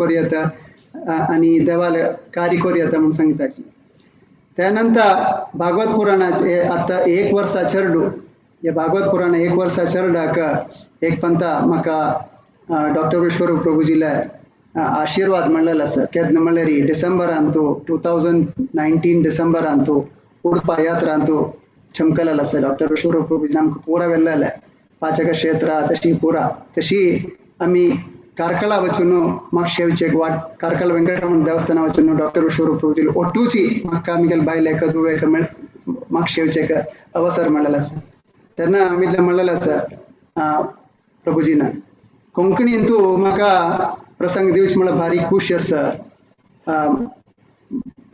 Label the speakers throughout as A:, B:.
A: करूं येता आणि देवाला कार्य करूं येता म्हणून सांगताची. त्यानंतर भागवत पुराणाचे आता 1 वर्सा चरडू हे भागवत पुराण 1 वर्सा चरडाक एक पंता म्हाका डॉक्टर विश्वरूप प्रभुजीला आशीर्वाद म्हणलेलो आसा. केन्ना म्हणल्यार डिसेंबरांतू 2019 डिसेंबरांतू उडपा यात्रांतू चमकलेलो आसा. डॉक्टर विश्वरूप प्रभुजी आमकां पुरा वेल्लेले पाचक क्षेत्र तशी पुरा तशी आमी ಕಾರ್ಕಳ వచ్చును మాకు శేవిచేక్ వాట్ ಕಾರ್ಕಳ వెంకటరమణ దేవస్థಾನ వచ్చును డాక్టర్ విశ్వరూप प्रभुजी ಒಟ್ಟೂಚಿ म्हाका आमगेल बायलेक दुवेक म्हाका शेवचेक अवसर मेळ्ळेलो आसा. तेन्ना आमीतले म्हणलेलें आसा प्रभुजीन कोंकणींतू म्हाका प्रसंग दिवचे म्हळ्यार भारी खूश आसा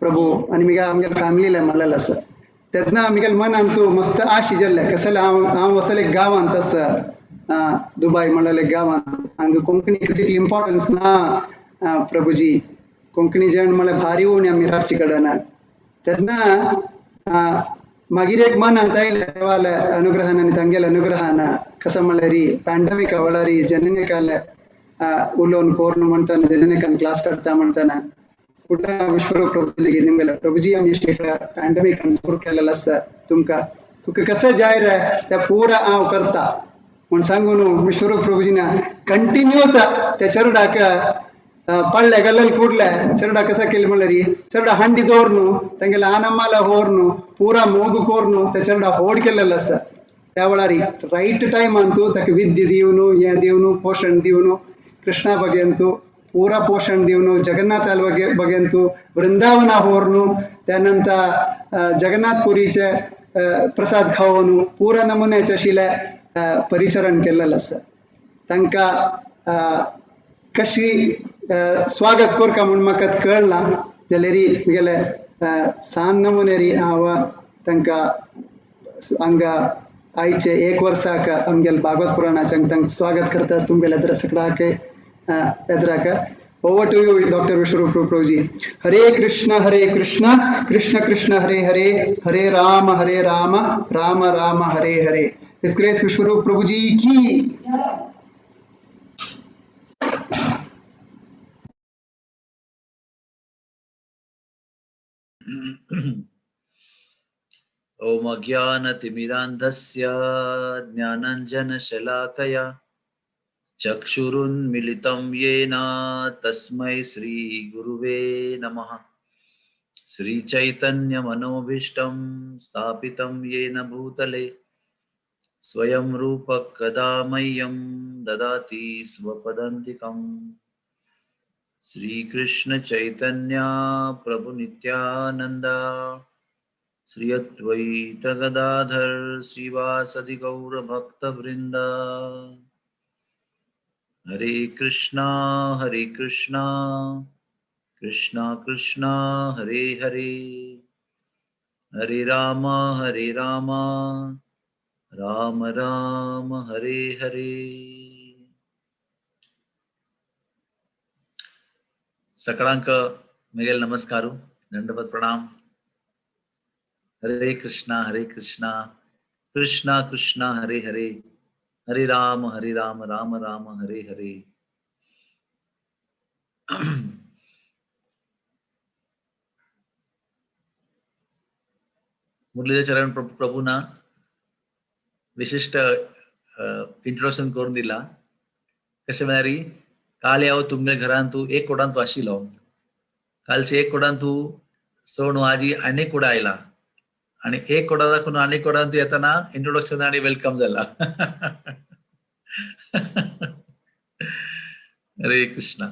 A: प्रभू आनी आमगेल फॅमिलीले म्हणलेलें आसा. तेन्ना आमगेल मनांतू मस्त आश इजल्ले कसले हांव वसले गांवांत आसा दुबय म्हणलेले गांवांत हांगा कोंकणी तितली इम्पॉर्टन्स ना प्रभुजी कोंकणी जेवण म्हळ्यार भारी उणी आमी रातचे कडेन. तेन्ना मागीर एक मनांत आयलें देवाले अनुग्रहान आनी तांगेले अनुग्रहान कसं म्हळ्यार पॅन्डमिका वेळार जननिकाले उलोवन कोरून म्हणटाना जननिकान क्लास करता म्हणटाना कुठे विश्वरूप प्रभुजी निमगेले प्रभुजी आमी पॅन्डमिकान सुरू केलेलो आसा तुका कसं जाय रे त्या पुरा हांव करता म्हण सांगून विश्वरूप प्रभुजीन कंटिन्यूस त्या चरडाक पडले गल्लल कुडले चरडा कसा केली म्हणल्यार चरडा हंडी दवर न्हू तांगेले आनम्माला होर न्हू पुरा मोग कोर न्हू त्या चरडा होड केलेलो आसा. त्या वेळार राईट टायमान तू ताका विद्य दिवन हें दिवन पोषण दिवन कृष्णा बगेन तू पुरा पोषण दिवन जगन्नाथाल बगेन तू वृंदावना होर न्हू त्यानंतर जगन्नाथपुरीचे प्रसाद खावन पुरा नमुन्याचे आशिल्ले परिचरण केलेलं आसा. तांकां कशी स्वागत करता म्हणून म्हाका कळना जाल्यार म्हगेले सान नमुने हांव तांकां हांगा आयचे 1 वर्साक आमगेले भागवत पुराणाचे तांकां स्वागत करता तुमगेल्या दर्शकाक येद्राक. ओवर टू यू डॉक्टर विश्वरूप प्रभुजी. हरे कृष्ण कृष्ण कृष्ण हरे हरे हरे राम राम राम हरे हरे. His Grace विश्वरूप प्रभुजी की.
B: ओम अज्ञानतिमिरान्धस्य ज्ञानाञ्जनशलाकया चक्षुरुन्मिलितं येन तस्मै श्रीगुरुवे नमः. श्रीचैतन्यमनोभीष्टं स्थापितं येन भूतले स्वयं रूप कदा मह्यं ददाति स्वपदान्तिकम्. श्रीकृष्ण चैतन्य प्रभु नित्यानंद श्री अद्वैत गदाधर श्रीवासदि गौर भक्त वृंद. हरे कृष्णा कृष्णा कृष्णा हरे हरे हरे राम राम राम हरे हरे. सगळ्यांक म्हगेल नमस्कारू दंडवत प्रणाम. हरे कृष्णा कृष्णा कृष्णा हरे हरे हरे राम राम राम हरे हरे. मुरलीधर चरण प्रभूना विशिष्ट इंट्रोडक्शन करून दिला. कशें म्हळ्यार काल हांव तुमगे घरान तू 1 कोडांत आशिल्लो. कालचे 1 कोडांत तू सण आजी आनी कोडा आयला आणि 1 कोडा दाखवून आनी कोडांत तू येताना इंट्रोडक्शन आणि वेलकम जाला. हरे कृष्णा.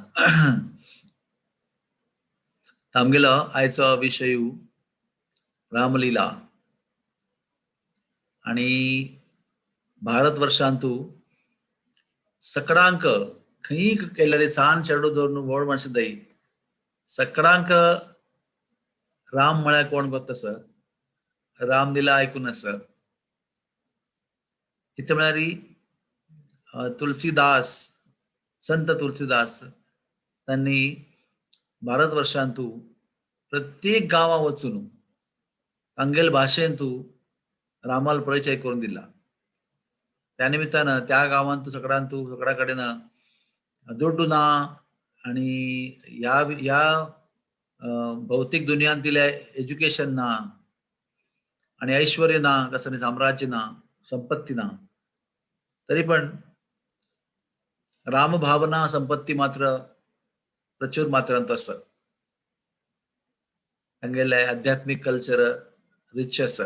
B: आमगेलो आयचो विशय रामलीला आणि भारत वर्षांतू सगळ्यांक खंय केल्यार सान चेडो धरून व्हड माणसां दय सगळ्यांक राम म्हळ्यार कोण गोत आसा रामलीला आयकून आसा. कितें म्हळ्यार तुलसीदास संत तुलसीदास तांणी भारत वर्षांतू प्रत्येक गांवां वचून तांगेल भाशेन तू रामाल परिचय करून दिला. त्या निमित्तान त्या गांवांत सगळ्या कडेन दोड्डू ना आणि या या भौतिक दुनियांतील एज्युकेशन ना आणि ऐश्वर्य ना कसं साम्राज्य ना संपत्ती ना तरी पण रामभावना संपत्ती मात्र प्रचूर मात्रांत आसा. तांगेले आध्यात्मिक कल्चर रिच आसा.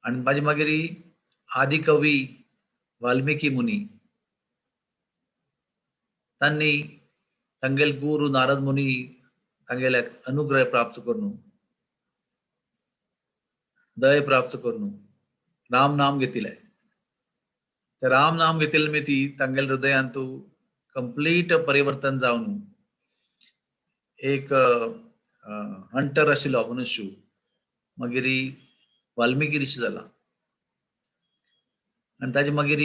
B: आणि माझी मागीर आदिकवी वाल्मिकी मुनी तांणी तांगेले गुरु नारद मुनी तांगेले अनुग्रह प्राप्त करून दय प्राप्त करून राम नाम घेतिले. ते राम नाम घेतिले मेती तांगेले हृदयांतू कंप्लीट परिवर्तन जावन एक हंटर आशिल्लो मनुष्य मागीर वाल्मिकी ऋषी जाला. आणि ताजे मागीर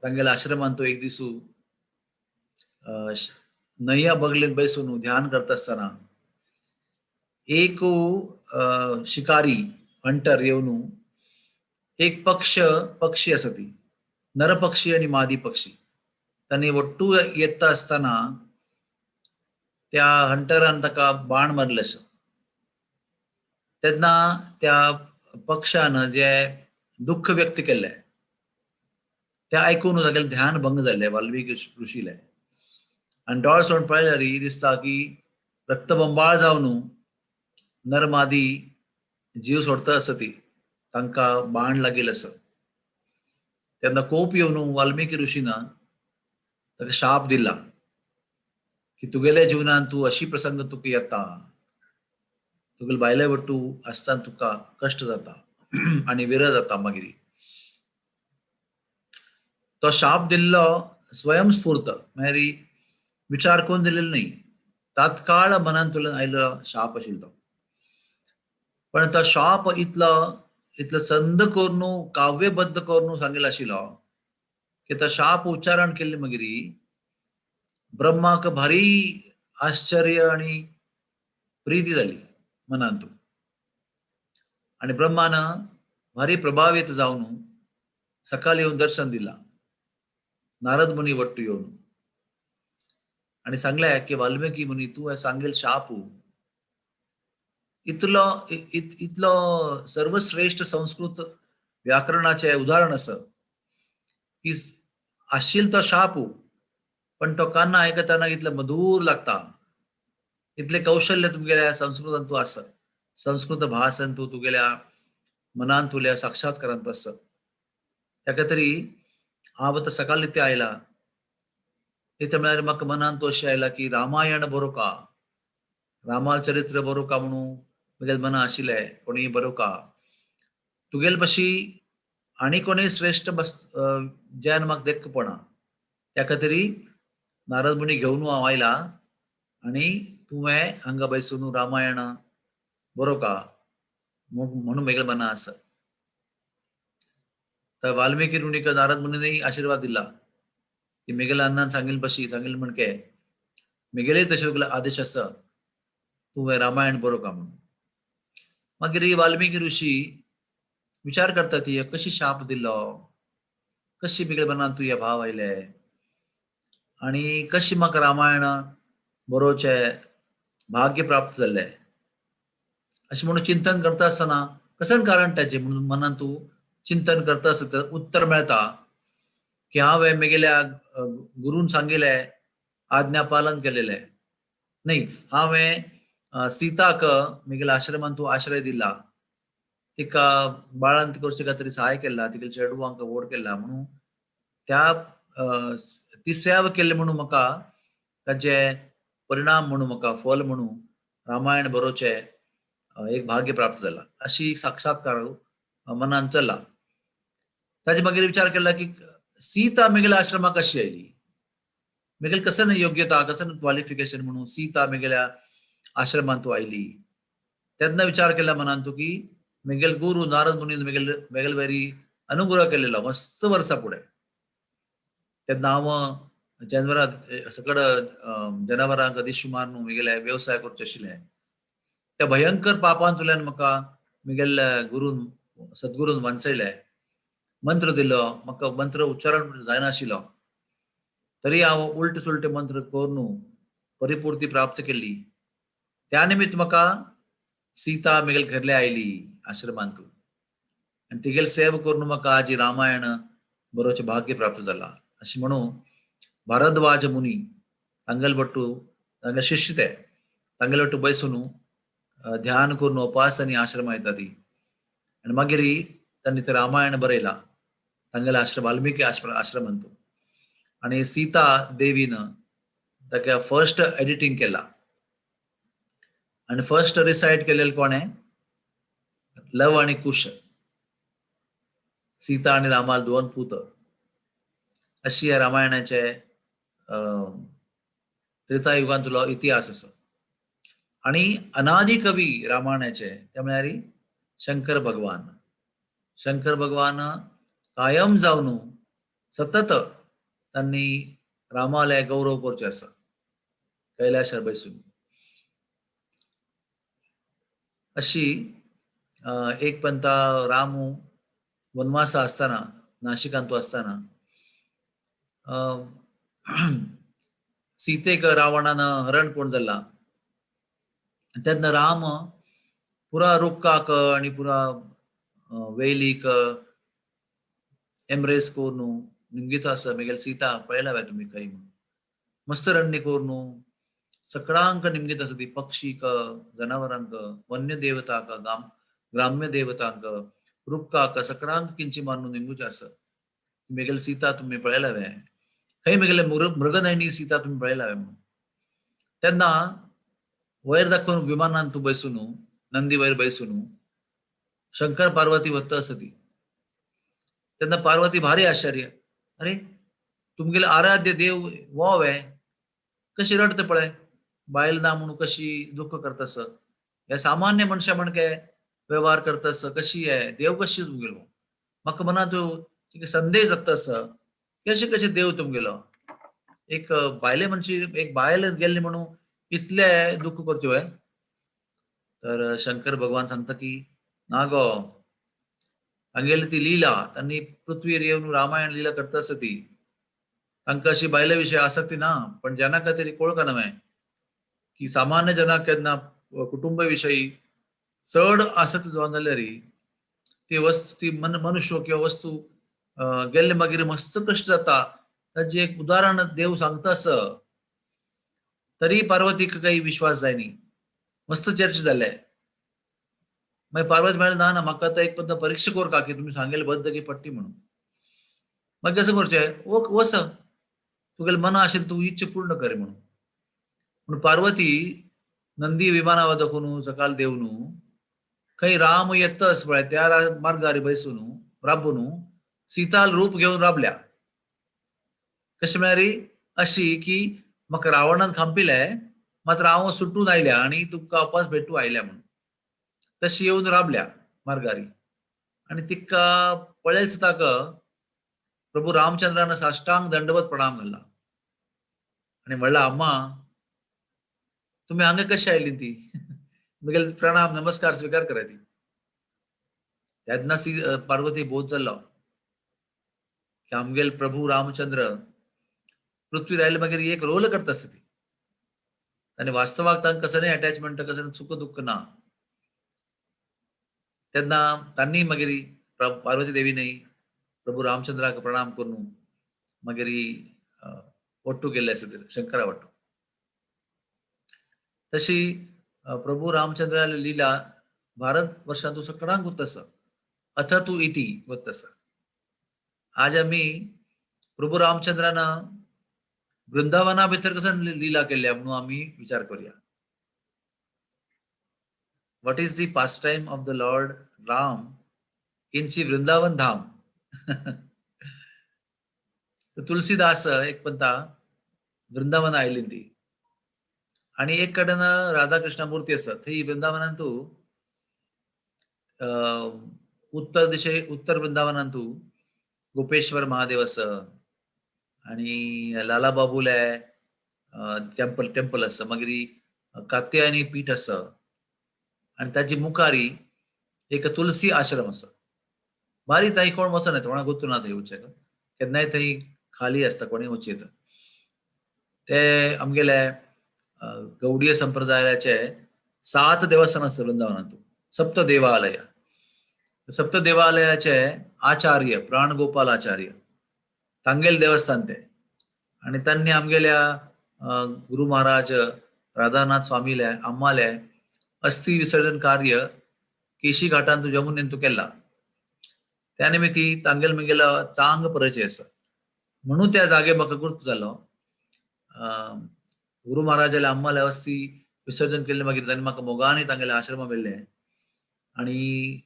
B: तांगेल्या आश्रमांत तो एक दिसू नय्या बगलेन बैसून ध्यान करता आसतना एक शिकारी हंटर येवन एक पक्षी आसा ती नरपक्षी आणि मादी पक्षी तांणी ಒಟ್ಟು येता आसतना त्या हंटरान ताका बाण मारले आसा. तेन्ना त्या पक्षान जे दुःख व्यक्त केले ते आयकून तागेले ध्यान भंग जाल्ले वाल्मिकी ऋषीले. आणि डोळे सोडून पळयल्यार दिसता की रक्तबंबाळ जावन नरमादी जीव सोडता आसा ती तांकां बाण लागील आसा. तेन्ना कोप येवन वाल्मिकी ऋषीन ताका शाप दिला की तुगेल्या जिवनांत तूं अशी प्रसंग तुका येता तुगेले बायले वट्टू आसतना तुका कश्ट जाता आणि विरह जाता. मागीर तो शाप दिल्लो स्वयंस्फूर्त म्हळ्यार विचार करून दिलेलो न्ही, तात्काळ मनांतल्यान आयलो शाप आशिल्लो तो. पण तो शाप इतलो संद करून काव्यबद्ध करून सांगिल्लो आशिल्लो की तो शाप उच्चारण केल्ले मागीर ब्रह्माक भारी आश्चर्य आणि प्रीती जाली मनांत. आणि ब्रह्मान भारी प्रभावित जावन सकाळी येवन दर्शन दिला नारद मुनी वट्टू येवन आणि सांगले की वाल्मिकी मुनी तू हे सांगेल शाप इतलो सर्वश्रेष्ठ संस्कृत व्याकरणाचे उदाहरण आसा की आशिल तो शाप पण तो कान्ना आयकतना इतले मधुर लागता. इतले कौशल्य तुमगेल्या संस्कृतांतू आसा. संस्कृत भासांतू तुगेल्या मनांतुल्या साक्षात्कारांत आसा. ताका तरी हांव आतां सकाळी ते आयला इथे म्हळ्यार म्हाका मनांत अशें आयला की रामायण बरोवका रामाल चरित्र बरोवका म्हणून म्हगेले मना आशिल्ले कोणी बरोवका तुगेले भाशी आनी कोणी श्रेष्ठ ज्यान म्हाका देख पडना. त्या खातीर नारद मुनी घेवन हांव आयला आणि तुवें हांगा बसून रामायण बरोवका म्हणून म्हगेले मना आसा. तर वाल्मिकी मुनीक नारद मुनीनय आशीर्वाद दिला की म्हगेल्या अन्नान सांगिल्ले भाशी सांगिल्ले म्हणके म्हगेले तशे आदेश आसा तुवें रामायण बरोवका म्हणून. मागीर वाल्मिकी ऋषी विचार करता ती कशी शाप दिल्लो कशी म्हगेल्या मनांत तुये भाव आयले आणि कशी म्हाका रामायण बरोवचे भाग्य प्राप्त जाल्ले अशें म्हणून चिंतन करता आसतना कसन कारण ताचें म्हणून मनांत तूं चिंतन करता आसतना उत्तर मेळटा की हांवें म्हगेल्या गुरून सांगिल्ले आज्ञा पालन केलेले न्ही. हांवें सीताक म्हगेल्या आश्रमांत तूं आश्रय दिला तिका बाळंत करचे खातीर सहाय केला तिगेल्या चेडवांक व्हड केला म्हणून त्या ती सेवा केली म्हणून म्हाका ताचे परिणाम म्हणून म्हाका फल म्हणून रामायण बरोवचे एक भाग्य प्राप्त जाला अशी साक्षात्कार मनांत चल्ला. ताचे मागीर विचार केला की सीता म्हगेल्या आश्रमाक कशी आयली म्हगेली कसन योग्यता कसन क्वालिफिकेशन म्हणून सीता म्हगेल्या आश्रमांत तूं आयली. तेन्ना विचार केला मनांत तूं की म्हगेले गुरू नारद मुनीन म्हगेले वेरी अनुग्रह केलेलो मस्त वर्सां फुडें. तेन्ना हांव जनावरांक दिश्ट मारून म्हगेले व्यवसाय करचे आशिल्ले. त्या भयंकर पापांतल्यान म्हाका म्हगेल्या गुरून सद्गुरून वांचयले मंत्र दिलो म्हाका मंत्र उच्चारण जायनाशिल्लो तरी हांव उलटे सुलटे मंत्र करून परिपूर्ती प्राप्त केली. त्या निमित्त म्हाका सीता म्हगेले घरले आयली आश्रमांत आनी तिगेली सेवा करून म्हाका आजी रामायण बरोवचें भाग्य प्राप्त जाला. अशें म्हणून भारद्वाज मुनी तांगेले बट्टू तांगे शिश्य ते तांगेले बट्टू बसून ध्यान करून उपास आनी आश्रम येता ती आनी मागीर तांणी ते रामायण बरयला तांगेले आश्रम वाल्मिकी आश्रमांत आनी सीता देवीन ताका फर्स्ट एडिटींग केला आनी फर्स्ट रिसायट केलेले कोणे लव आनी कुश सीता आनी रामाल दोन पूत अशी ह्या रामायणाचे त्रेतायुगांतलो इतिहास आसा. आणि अनादी कवी रामायणाचे ते म्हळ्यार शंकर भगवान. शंकर भगवान कायम जावन सतत तांणी रामाले गौरव करचे आसा कैलाशार बसून. अशी एक पंता राम वनवासा असताना नाशिकांत असताना सीतेक रावणान हरण कोण जाला तेन्ना राम पुरा रुक्काक आणि पुरा वेलीक एम्ब्रेस करून निमगीत आसा म्हगेली सीता पळयला तुम्ही काही मस्त रण्य करून सगळ्यांक निमगीत आसा ती पक्षीक जनावरांक वन्य देवताक ग्राम्य देवतांक रुक्काक सगळ्यांक किंची मारून निमगूचे आसा. म्हगेली सीता तुम्ही पळयला खंय म्हगेले मृगनयनी सीता तुम्ही पळयला तेन्ना वयर दाखवून विमानांत तू बसून नंदी वयर बसून शंकर पार्वती वता आसा ती तेन्ना पार्वती भारी आश्चर्य अरे तुमगेले आराध्य देव वो कशी रडता पळय बायल ना म्हणून कशी दुःख करता आसा हे सामान्य मनशा म्हणके व्यवहार करता आसा कशी आहे देव कशी तुमगेलो म्हाका मनात संदेह जाता आसा कशे देव तुमगेलो एक बायले मनशी एक बायल गेल्ली म्हणून इतले दुःख करचे वय. तर शंकर भगवान सांगता की ना गो हांगेली ती लीला त्यांनी पृथ्वीर येऊन रामायण लीला करता आसा ती तांकां अशी बायले विशयी आसक्ती ना पण जना खातीर कळका नवे की सामान्य जनाक केन्ना कुटुंब विशयी चड आसक्ती जावन जाल्यार ती वस्तू ती मनुष्य किंवा वस्तू गेल्ले मागीर मस्त कष्ट जाता ताजे एक उदाहरण देव सांगता आसा. तरी पार्वतीक काही विश्वास जायनी मस्त चर्चा जाले मागीर पार्वती म्हळ्यार ना म्हाका आतां एक पद्दत परीक्षा करता की तुमी सांगेले बद्द की पट्टी म्हणून मागीर कसं करचें वस तुगेले मना आशिल्ली तूं इच्छा पूर्ण कर म्हणून पार्वती नंदी विमाना दाखवून सकाळ देवन खंय राम येतस पळय त्या मार्गार बसून राबून सीताल रूप घेवन राबल्या. कशें म्हळ्यार अशी की म्हाका रावणान खांपिले मात्र हांव सुटून आयल्या आणि तुमकां वापस भेटू आयल्या म्हणून तशी येवन राबल्या मार्गारी आणि तिका पळयच ताका प्रभू रामचंद्रान साष्टांग दंडवत प्रणाम घाल्ला आणि म्हणला अम्मा तुम्ही हांगा कशी आयली ती म्हगेले प्रणाम नमस्कार स्वीकार करा ती. तेन्ना पार्वती बोध जाल्लो की आमगेल प्रभू रामचंद्र पृथ्वीर आयले मागीर एक रोल करता आसता ती आनी वास्तवाक तांकां कसलेय अटॅचमेंट कसलें सुख दुःख ना. तेन्ना तांणी मागीर पार्वती देवीनय प्रभू रामचंद्राक प्रणाम करून मागीर ओट्टू गेल्ले आसा शंकरा ओट्टू. तशी प्रभू रामचंद्राली लीला भारत वर्षांतूं सगळ्यांक वता आसा अथतू इति वता आसा. आज आमी प्रभू रामचंद्रान वृंदावना भितर कसं लीला केल्या म्हणून आम्ही विचार करूया. What is the past time of the Lord Ram in ची वृंदावन धाम. तुलसीदास एक पंता वृंदावन आयली ती आणि एक कडेन राधाकृष्ण मूर्ती आसा थंय वृंदावनांतू उत्तर वृंदावनांतू गोपेश्वर महादेव आसा आणि लाला बाबूले टेम्पल आसा मागीर कात्यायनी पीठ आसा आणि ताची मुखारी एक तुलसी आश्रम आसा. बारी थंय कोण वचना कोणाक गोतू ना थंय वचचे केन्नाय थंय खाली आसता कोणी वचीत ते आमगेले गौडीय संप्रदायाचे 7 देवस्थान आसता वृंदावनांत, सप्त देवालय. सप्त देवालयाचे आचार्य प्राणगोपाल आचार्य तांगेल देवस्थान ते. आणि त्यांनी आमगेल्या गुरु महाराज राधानाथ स्वामीले आम्हाले अस्थि विसर्जन कार्य केशी घाटांत जमुनेंतू केला. त्या निमित्ती तांगेल मुगेला चांग परिचय आसा, म्हणून त्या जागे म्हाका गुर्त जालो. गुरु महाराजाले आम्हाले अस्थि विसर्जन केले मागीर तांणी म्हाका मोगांनी तांगेले आश्रमा व्हेल्ले आणि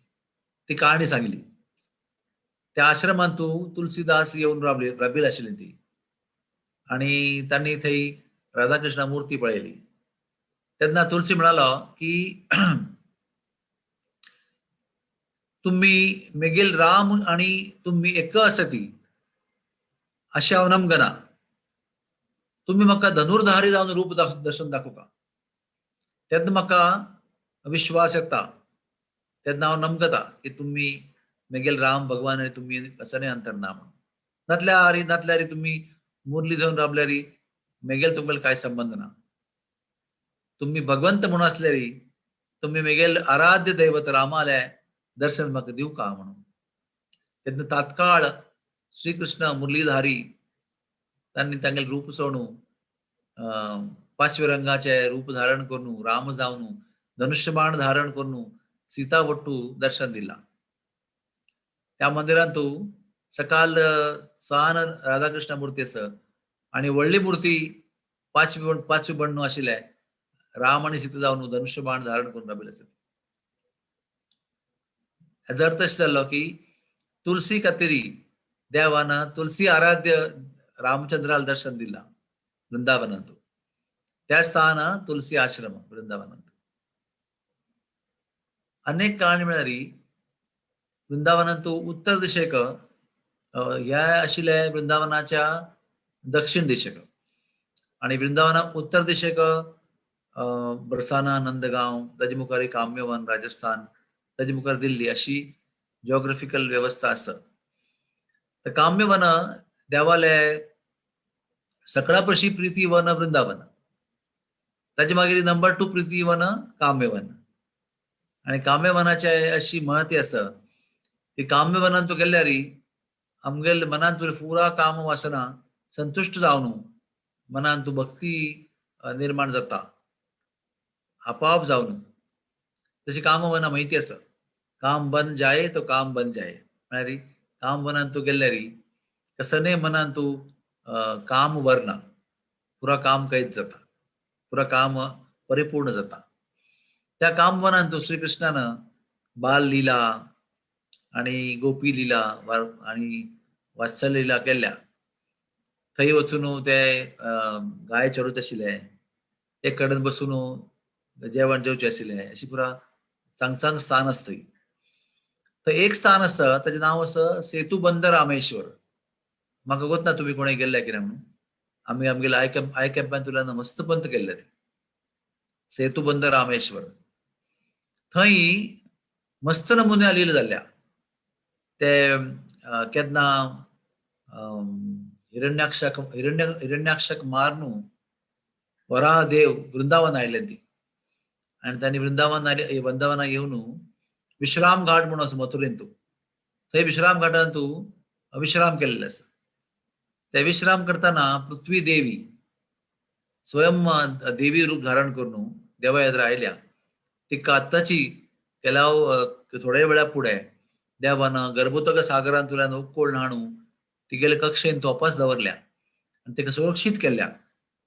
B: ती काणी सांगली. त्या आश्रमांत तुलसीदास येऊन राबिल आशिल्ली ती, आणि त्यांनी थंय राधाकृष्ण मूर्ती पळयली. तेन्ना तुलसी म्हणालो की तुम्ही मेगेल राम आणि तुम्ही एक आसती अशें हांव नमगना. तुम्ही म्हाका धनुर्धारी जावन रूप दर्शन दाखोवका. तेन्ना म्हाका विश्वास येता, तेन्ना हांव नमगता की तुम्ही मेगेल राम भगवान आणि तुम्ही असणे अंतर्नाम. नातल्यार तुम्ही मुरली जावन राबल्यार मेगेल तुमगेल कांय संबंध ना. तुम्ही भगवंत म्हणून असल्यार तुम्ही मेगेल आराध्य दैवत रामाले दर्शन म्हाका दिवका म्हणून. तेन्ना तात्काळ श्रीकृष्ण मुरलीधारी तांणी तांगेले रूप सोडून 5 रंगाचे रूप धारण करून राम जावन धनुष्यबाण धारण करून सीता वट्टू दर्शन दिला. त्या मंदिरांत सकाळ सान राधाकृष्ण मूर्ती आसा आणि व्हडली मूर्ती 5 बण्ण आशिल्ले राम आणि सीता जावन धनुष्यबाण धारण करून राबिल्ले आसा. हाजो अर्थ अशें जालो की तुलसी खातीर देवान तुलसी आराध्य रामचंद्राला दर्शन दिला वृंदावनांत. त्या स्थान तुलसी आश्रम वृंदावनांत. अनेक काळान म्हळ्यार वृंदावनांत उत्तर दिशेक ह्या आशिल्ले वृंदावनाच्या दक्षिण दिशेक, आणि वृंदावना उत्तर दिशेक बरसाना नंदगांव, ताजे मुखार काम्यवन राजस्थान, ताजे मुखार दिल्ली अशी जिओग्राफिकल व्यवस्था आसा. तर काम्यवन देवाले सकळा पर्शी प्रीती वन वृंदावन, ताजे मागीर नंबर 2 प्रीती वन काम्यवन. आणि काम्यवनाचे अशी महती आसा की काम्यवनांत तूं गेल्यार आमगेल मनांत पुरा काम वासना संतुष्ट जावन मनांत भक्ती निर्माण जाता आपोआप जावन. तशी कामवना माहिती आसा, काम बन जाए तो काम बन जाए. म्हळ्यार काम वनांत तूं गेल्यार कसने मनांत तूं काम वरना, पुरा काम कैद जाता, पुरा काम परिपूर्ण जाता. त्या कामवनांत श्रीकृष्णान बाल लिला आणि गोपी लिला आणि वात्सल्य लिला केल्या. थंय वचून ते गाय चरत आशिल्ले, एक कडेन बसून जेवण जेवचे आशिल्ले, अशी पुरा चांग स्थान आसा थंय. थंय एक स्थान आसा, ताचें नांव आसा सेतुबंद रामेश्वर. म्हाका गोत ना तुमी कोणें गेल्ले कितें म्हणून. आमी आमगेले आय कॅम्पांतल्यान मस्तपंत केल्ले ते सेतुबंद रामेश्वर. थंय मस्त नमुने लीला जाल्ल्या. ते केन्ना हिरण्याक्षाक मारून वराह देव वृंदावन आयले ती, आणि तांणी वृंदावना येवन विश्राम घाट म्हणून आसा मथुरेंत. थंय विश्राम घाटांत विश्राम केल्ले आसा. ते विश्राम करतना पृथ्वी देवी स्वयं देवी रूप धारण करून देवायद्र आयल्या. तिका आत्ताची केल्या थोड्या वेळा फुडें देवान गर्भोदक सागरांतल्यान उपकोळून हाडून तिगेले कक्षेन तोपास दवरल्या आणि तिका सुरक्षीत केल्या.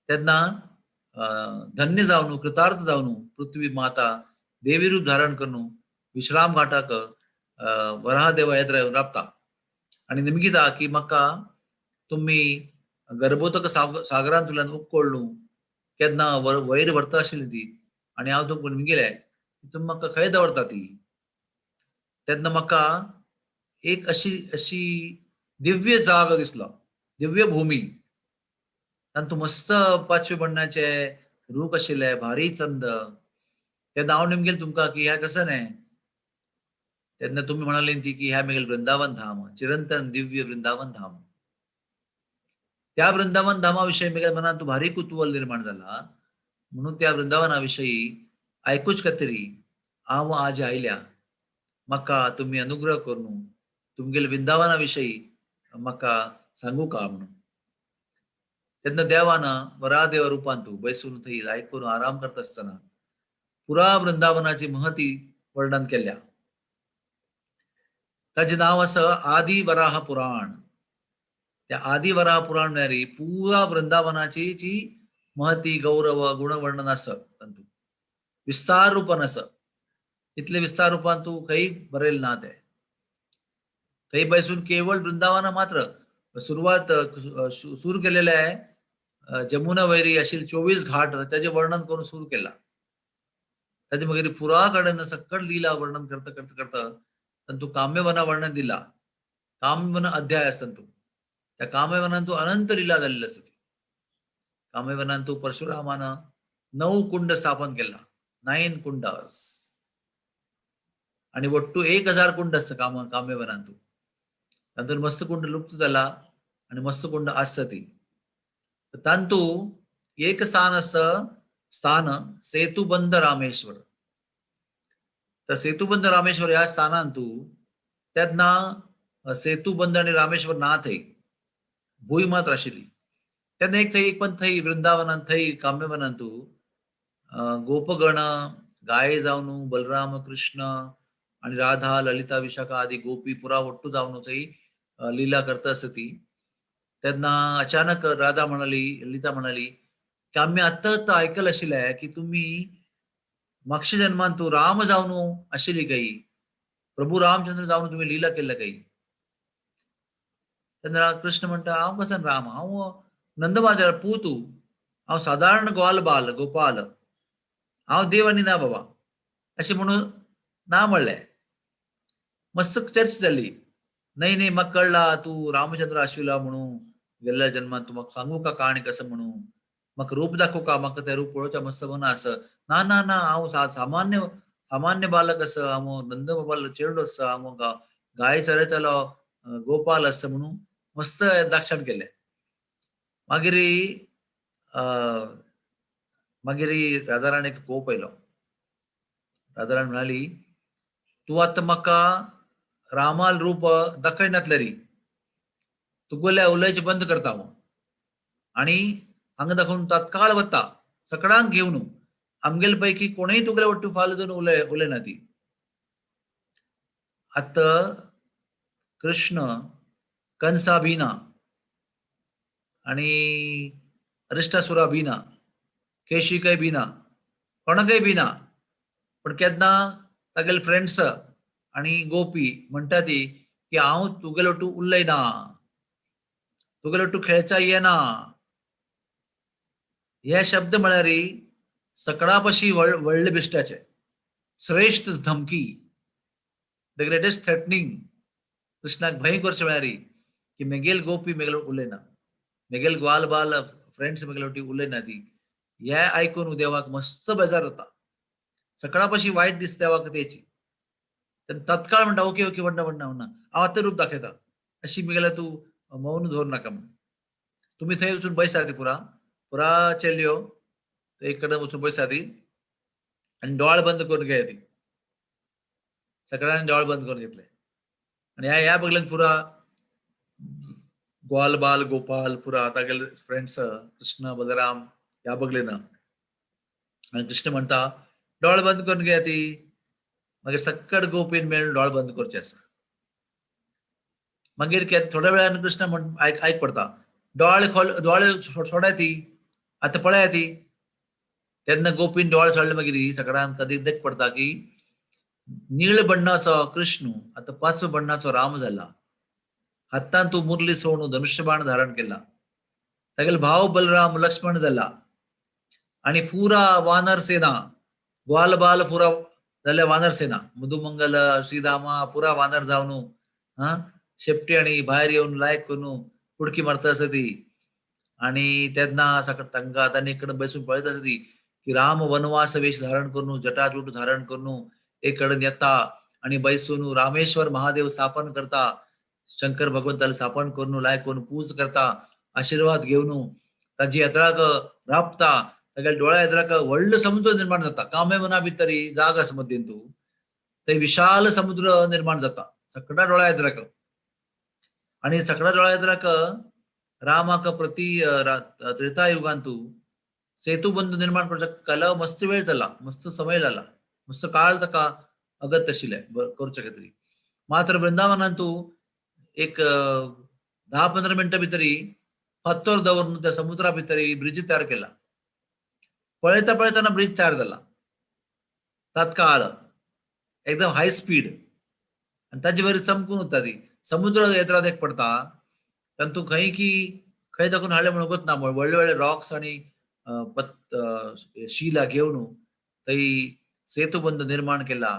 B: तेन्ना धन्य जावन कृतार्थ जावन पृथ्वी माता देवी रूप धारण करून विश्राम घाटाक वराह देवा येद्र येवन राबता आणि निमगिता की म्हाका तुम्ही गर्भोदक सागरांतल्यान उपकोळून केन्ना वयर व्हरता आशिल्ली ती, आणि हांव तुमकां निमगिले तुम्ही म्हाका खंय दवरता ती. तेन्ना म्हाका एक अशी दिव्य जाग दिसलो, दिव्य भूमी. तातूंत मस्त 5 बण्णाचे रूख आशिल्ले, भारी चंद. तेन्ना हांव निमगेल तुमकां की ह्या कसं न्हय. तेन्ना तुमी म्हणाली ती की ह्या मेगेल वृंदावन धाम, चिरंतन दिव्य वृंदावन धाम. त्या वृंदावन धामाविषयी म्हगे मनात भारी कुतूहल निर्माण झाला. म्हणून त्या वृंदावनाविषयी ऐकूच कतरी हांव आज आयल्या, म्हाका तुम्ही अनुग्रह करून तुमगेल वृंदावनाविषयी म्हाका सांगू का म्हणून. तेन्ना देवान वरादेव रूपांत बैसून थंय आयकून आराम करता आसतना पुरा वृंदावनाची महती वर्णन केल्या. ताचे नाव आसा आदी वराह पुराण. त्या आदी वराह पुराण म्हळ्यार पुरा वृंदावनाची जी महती गौरव गुणवर्णन आसा तातूंत विस्तार रूपान आसा. इतले विस्तार रूपान तू खंय बरयलें ना ते. थंय बैसून केवळ वृंदावना मात्र सुरुवात सुरू केलेले आहे जमुना वैरी आशिल्ले 24 घाट त्याचे वर्णन करून सुरू केला. ताचे मागीर पुरा कडेन सकट लिला वर्णन करता करता करता तातूंत काम्यवना वर्णन दिला. काम्यवन अध्याय आसता तातूंत. त्या काम्यवनांत अनंत लिला जाल्ली आसा. काम्यवनांत परशुरामान 9 कुंड स्थापन केला. 9 कुंडास आणि ಒಟ್ಟು 1000 कुंड आसता काम्यवनांत. तातूंत मस्त कुंड लुप्त जाला आणि मस्त कुंड आसता ती. तातूंत एक स्थान सेतुबंध रामेश्वर. तर सेतुबंध रामेश्वर ह्या स्थानांत तेन्ना सेतुबंध आणि रामेश्वर ना थंय भूंय मात्र आशिल्ली. तेन्ना एक पण थंय वृंदावनांत थंय काम्यवनांत गोपगण गाये जावन बलराम कृष्ण आणि राधा ललिता विशाखा आदी गोपी पुरा ಒಟ್ಟು जावन थंय लीला करता आसता ती. तेन्ना अचानक राधा म्हणाली, ललिता म्हणाली की आम्ही आत्ता ऐकलं आशिल्लें की तुम्ही मागच्या जन्मांत तू राम जावन आशिल्ली काही, प्रभू रामचंद्र जावन तुम्ही लीला केल्या काही. तेन्ना कृष्ण म्हणटा हांव कसो राम, हांव नंदबाजार पूत, हांव साधारण गोपाल हांव देव आनी ना बाबा अशें म्हणून ना म्हणलें. मस्त चर्चा जाली. नाही म्हाका कळला तू रामचंद्र आशिल्लो म्हणून गेल्ल्या जन्मांत. तू म्हाका सांगू का काणी कसं म्हणून, म्हाका रूप दाखोव का, म्हाका तें रूप पळोवचें मस्त मना आसा. ना ना ना हांव सामान्य बालक आसा, हांव नंद बाबा चेडूं आसा, हांव गाय चरयतालो गोपाल आसा म्हणून मस्त दाक्षण केलें. मागीर राधाराणीक कोप आयलो. राधाराणी म्हणाली तू आतां म्हाका रामाल रूप दाखयनातलें री, तुगेलें उलयचें बंद करता हांव आनी हांगा दाखोवन तात्काळ वता सगळ्यांक घेवन. आमगेले पैकी कोणूय तुगेले वट्टी फाल जावन उलयना ती. आतां कृष्ण कंसा भिना आणि अरिष्टासुरा भिना, केशिकय भिना, कोणाकय भिना. पण केन्ना तागेले फ्रेंड्स आणि गोपी म्हणटा ती की हांव तुगेले वट्टी उलयना, तुगेले वट्टी खेळचा येना. हे शब्द म्हळ्यार सकळा पाशी व्हडले बिश्टाचे श्रेष्ठ धमकी, द ग्रेटेस्ट थ्रेटनिंग. कृष्णाक भंय करचें म्हळ्यार की मेगेल गोपी मेगेले उलयना, मेगेल ग्वाल बाल फ्रेंड्स मेगेले वट्टी उलयना ती. हे आयकून देवाक मस्त बेजार जाता. सकळा पाशी वायट दिसता देवाक तेची. तत्काळ म्हणटा ओके ओके वडना हांव आतां रूप दाखयता, अशी मेगेल्या तूं मौन धर नाका म्हणून. तुम्ही थंय वचून बसा ती पुरा चेल्यो एक कडेन वचून बसा ती आनी दोळ बंद करून घेया ती. सगळ्यांनी दोळ बंद करून घेतले आणि ह्या बगल्यान पुरा ग्वाल बाल गोपाल पुरा तागेले फ्रेंड्स कृष्ण बलराम ह्या बगलेना. आनी कृष्ण म्हणटा दोळ बंद करून घेया ती. मागीर सक्कट गोपीन मेळून दोळ बंद करचे आसा. मागीर थोड्या वेळान कृष्ण आयक पडटा दोळे सोडाय ती, आतां पळया ती. तेन्ना गोपीन दोळे सोडले मागीर सगळ्यांक कधी देख पडटा की नीळ बण्णाचो कृष्ण आतां पांच बण्णाचो राम जाला. हातांत तूं मुरली सोडून धनुष्यबाण धारण केला. तागेलो भाव बलराम लक्ष्मण जाला आणि पुरा वानर सेना ग्वाल बाल पुरा जाल्या वानर सेना मधुमंगल श्रीरामा पुरा वानर जावन शेपटी आणि भायर येवन लायक करून कुडकी मारता आसा ती. आणि तेन्ना तांकां तांणी एक कडेन बसून पळयता आसा ती की राम वनवास वेश धारण करून जटाजूट धारण करून एक कडेन येता आणि बैसून रामेश्वर महादेव स्थापन करता, शंकर भगवंताला स्थापन करून लायक करून पूज करता आशीर्वाद घेवन ताजी येत्राक राबता ताच्या डोळ्या येत्राक व्हडलो समुद्र निर्माण जाता. कामे मना भितरी जाग आसा मदीं तूं थंय विशाल समुद्र निर्माण जाता सकटा डोळ्या येत्राक. आणि सकटा डोळ्या येत्राक रामाक त्रेता युगांतू सेतुबंद निर्माण करपाक कला मस्त वेळ जाला, मस्त समय जाला, मस्त काळ ताका अगत आशिल्ले करचे खातीर. मात्र वृंदावनांतू एक 10-15 मिनटां भितरी फातर दवरून त्या समुद्रा भितरी ब्रिज तयार केला. पळयता पळयतना ब्रिज तयार जाला तात्काळ एकदम हाय स्पीड. आणि ताजे वयर चमकून उरता ती समुद्र येत्रात एक पडता तातूं खंय दाखून हाडले म्हणून वगत ना. व्हडले व्हडले रॉक्स आणि शिला घेवन थंय सेतुबंद निर्माण केला.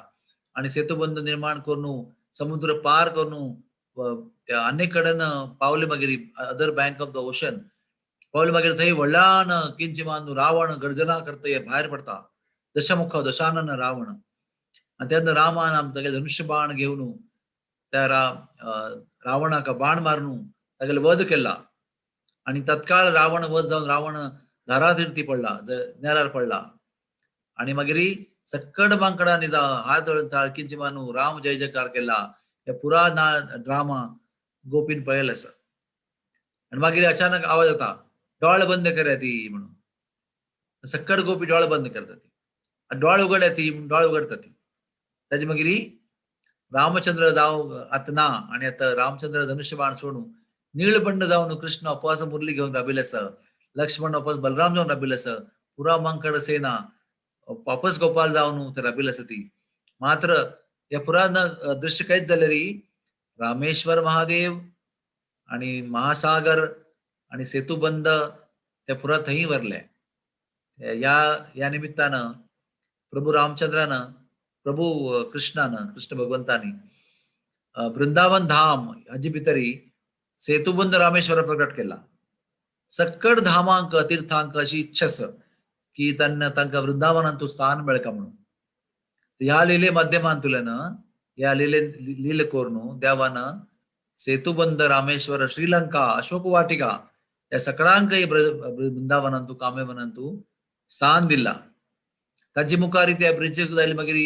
B: आणि सेतुबंद निर्माण करून समुद्र पार करून अनेक कडेन पावले मागीर other bank of the ocean पावले मागीर थंय व्हडल्यान किंचिमान रावण गर्जना करता भायर पडता. दशानन रावण. आणि तेन्ना रामान आमचे धनुष्य बाण घेवन त्या रावणाक बाण मारून तागेलो वध केला. आणि तत्काळ रावण वध जावन रावण धारातीर्थी पडला, नेरार पडला. आणि मागीर सक्कड बांकडा निदा हात ताळकींची मानू राम जय जयकार केला. हे पुरा ड्रामा गोपीन पळयला आसा. आणि मागीर अचानक आवाज येता डोळे बंद करा ती म्हणून. सक्कड गोपी डोळे बंद करता ती. डोळे उगडल्या ती डोळे उगडता ती. ताजे मागीर रामचंद्र जाव आतां ना. आणि आतां रामचंद्र धनुष्यबाण सोडून नीळबंड जावन कृष्ण अपवास मुरली घेवन राबिल्ले आसा. लक्ष्मण अपवास बलराम जावन राबिल्ले आसा. पुरा मांकड सेना वापस गोपाल जावन थंय राबिल्ली आसा ती. मात्र हे पुरा दृश्य कांयच जालें री रामेश्वर महादेव आणि महासागर आणि सेतुबंद ते पुरा थंय व्हरले. या निमित्तानं प्रभू रामचंद्रानं प्रभू कृष्ण भगवंतानी वृंदावन धाम हाजे भितरी सेतुबंद रामेश्वर प्रकट केला. सक्कड धामांक तीर्थांक अशी इच्छा आसा की तांकां वृंदावनांतू स्थान मेळका म्हणून. ह्या लिले माध्यमांतल्यान ह्या लीले करून देवान सेतुबंद रामेश्वर श्रीलंका अशोक वाटिका या सगळ्यांकय वृंदावनांतू कामेवनांतू स्थान दिला. ताजे मुखार त्या ब्रिजेक जायले मागीर